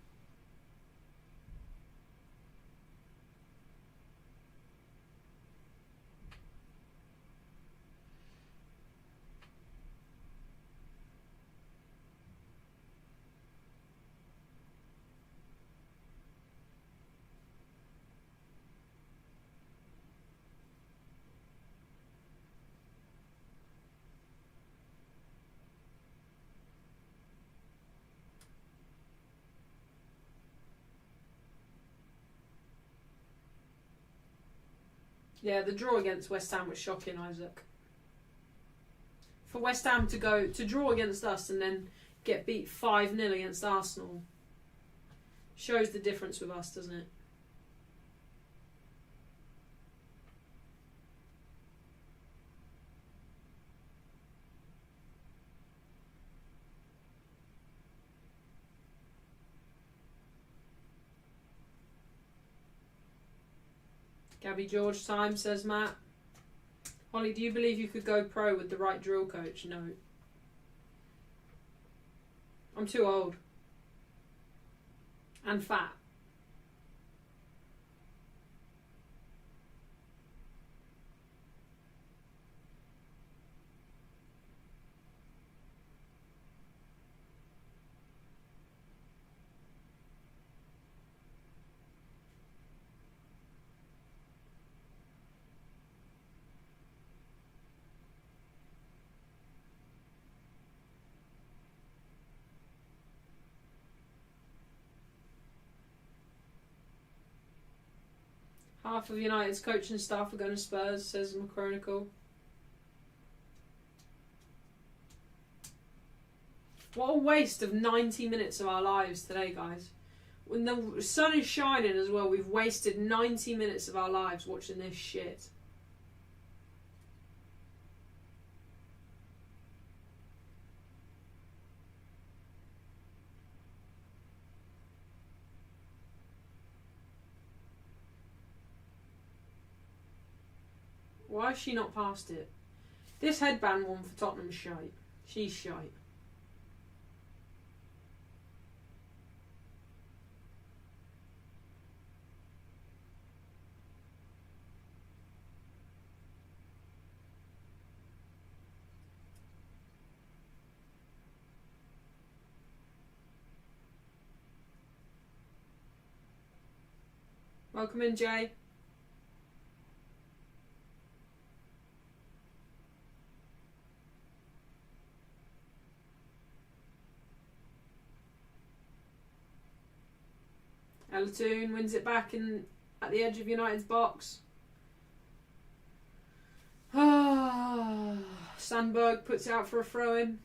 Yeah, the draw against West Ham was shocking, Isaac. For West Ham to draw against us and then get beat 5-0 against Arsenal shows the difference with us, doesn't it? Gabby George time, says Matt. Holly, do you believe you could go pro with the right drill coach? No. I'm too old. And fat. Half of United's coaching staff are going to Spurs, says McChronicle. What a waste of 90 minutes of our lives today, guys. When the sun is shining as well, we've wasted 90 minutes of our lives watching this shit. Why has she not passed it? This headband one for Tottenham's shite. She's shite. Welcome in, Jay. Elatoon wins it back at the edge of United's box. Sandberg puts it out for a throw-in.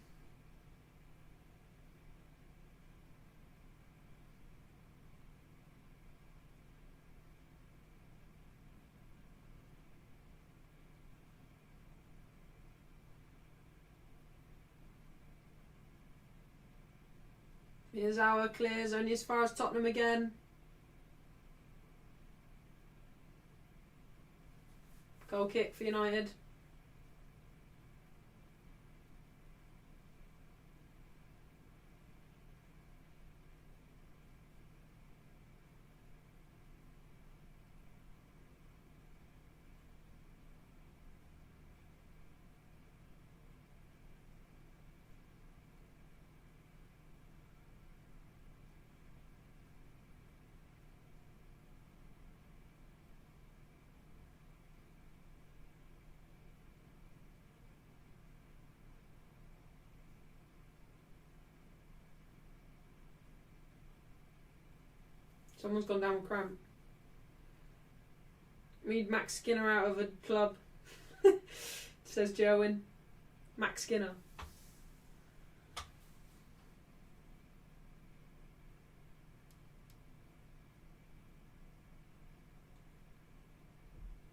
Here's our clears, only as far as Tottenham again. Goal kick for United. Someone's gone down with cramp. We need Max Skinner out of a club, says Joan. Max Skinner.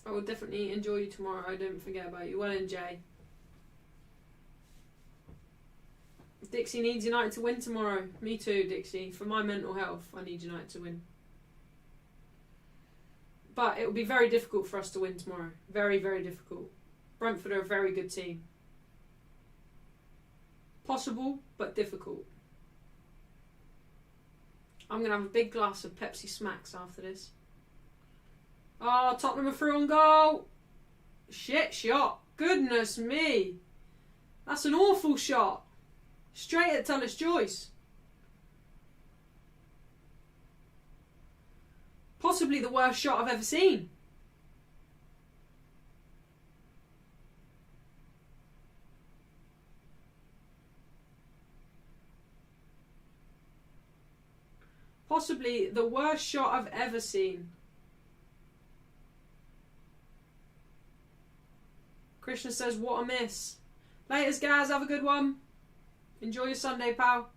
I will definitely enjoy you tomorrow. Don't forget about you. Well in, Jay. Dixie needs United to win tomorrow. Me too, Dixie. For my mental health, I need United to win. But it will be very difficult for us to win tomorrow. Very, very difficult. Brentford are a very good team. Possible, but difficult. I'm going to have a big glass of Pepsi Smacks after this. Oh, Tottenham are through on goal. Shit shot. Goodness me. That's an awful shot. Straight at Tullis Joyce. Possibly the worst shot I've ever seen. Possibly the worst shot I've ever seen. Krishna says, what a miss. Laters, guys. Have a good one. Enjoy your Sunday, pal.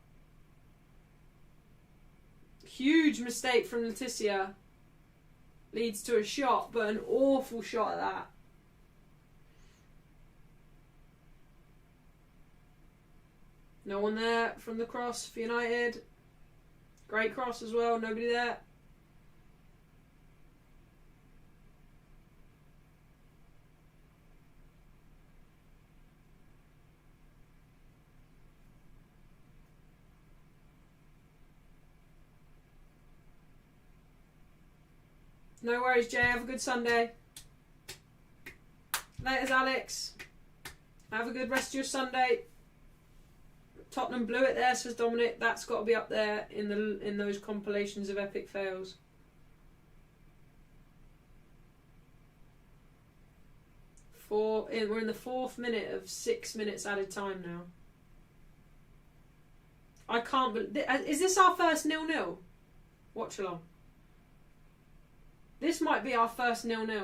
Huge mistake from Leticia. Leads to a shot, but an awful shot at that. No one there from the cross for United. Great cross as well, nobody there. No worries, Jay. Have a good Sunday. Laters, Alex. Have a good rest of your Sunday. Tottenham blew it there, says Dominic. That's got to be up there in those compilations of epic fails. We're in the 4th minute of 6 minutes added time now. I can't believe... Is this our first 0-0? Watchalong. This might be our first 0-0.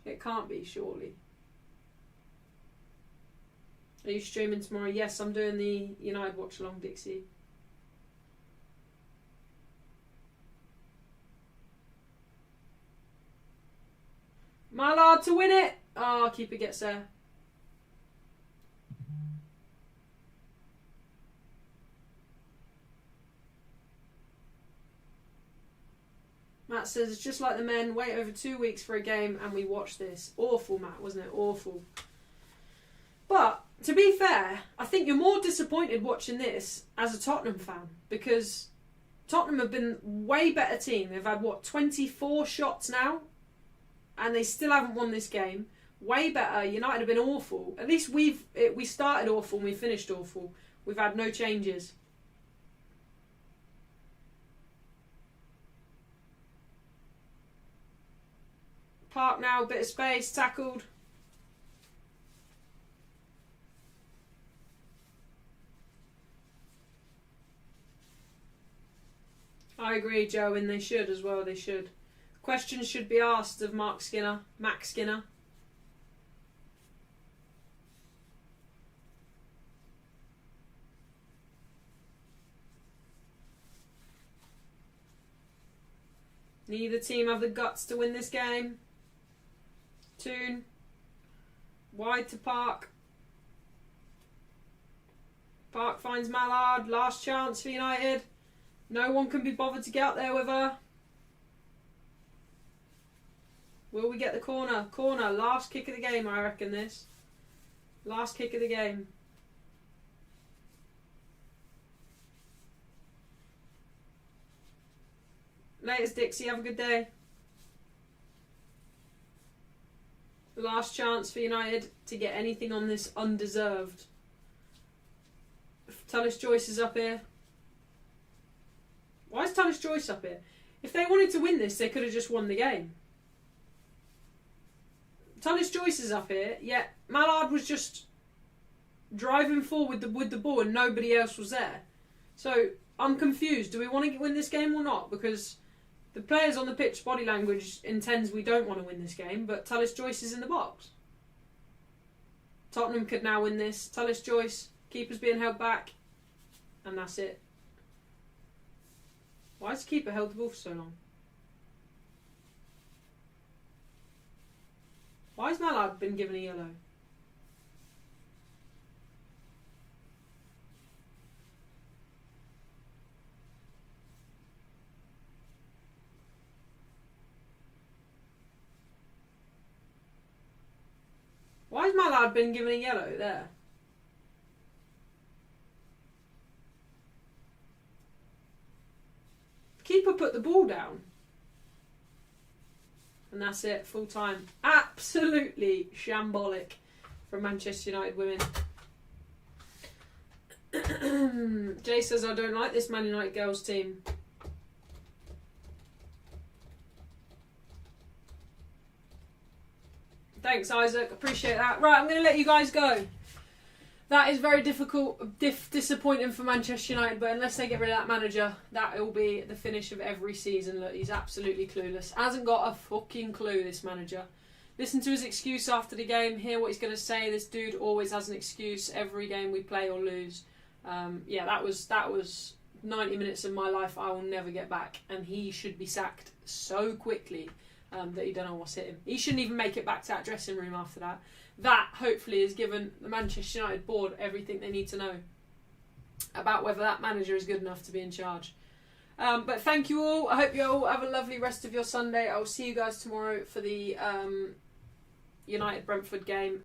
It can't be, surely. Are you streaming tomorrow? Yes, I'm doing the United Watchalong, Dixie. Mallard to win it! Oh, keeper gets there. Matt says, it's just like the men, wait over 2 weeks for a game and we watch this. Awful, Matt, wasn't it? Awful. But, to be fair, I think you're more disappointed watching this as a Tottenham fan because Tottenham have been way better team. They've had, 24 shots now? And they still haven't won this game. Way better. United have been awful. At least we started awful and we finished awful. We've had no changes. Park now, bit of space, tackled. I agree, Joe, and they should as well, they should. Questions should be asked of Max Skinner. Neither team have the guts to win this game. Toon. Wide to Park. Park finds Mallard. Last chance for United. No one can be bothered to get out there with her. Will we get the corner? Corner. Last kick of the game, I reckon this. Last kick of the game. Latest Dixie, have a good day. Last chance for United to get anything on this undeserved. Tallis Joyce is up here. Why is Tallis Joyce up here? If they wanted to win this, they could have just won the game. Tallis Joyce is up here, yet Mallard was just driving forward with the ball and nobody else was there. So I'm confused. Do we want to win this game or not? Because the players on the pitch body language intends we don't want to win this game, but Tallis Joyce is in the box. Tottenham could now win this. Tallis Joyce, keeper's being held back, and that's it. Why has the keeper held the ball for so long? Why has Mallard been given a yellow? Why has Mallard been given a yellow there? Keeper put the ball down. And that's it, full time. Absolutely shambolic from Manchester United women. Jay says, I don't like this Man United girls team. Thanks, Isaac. Appreciate that. Right, I'm going to let you guys go. That is very difficult, disappointing for Manchester United, but unless they get rid of that manager, that will be the finish of every season. Look, he's absolutely clueless. Hasn't got a fucking clue, this manager. Listen to his excuse after the game. Hear what he's going to say. This dude always has an excuse every game we play or lose. Yeah, that was 90 minutes of my life I will never get back, and he should be sacked so quickly that he don't know what's hit him. He shouldn't even make it back to that dressing room after that. That, hopefully, has given the Manchester United board everything they need to know about whether that manager is good enough to be in charge. But thank you all. I hope you all have a lovely rest of your Sunday. I will see you guys tomorrow for the United-Brentford game.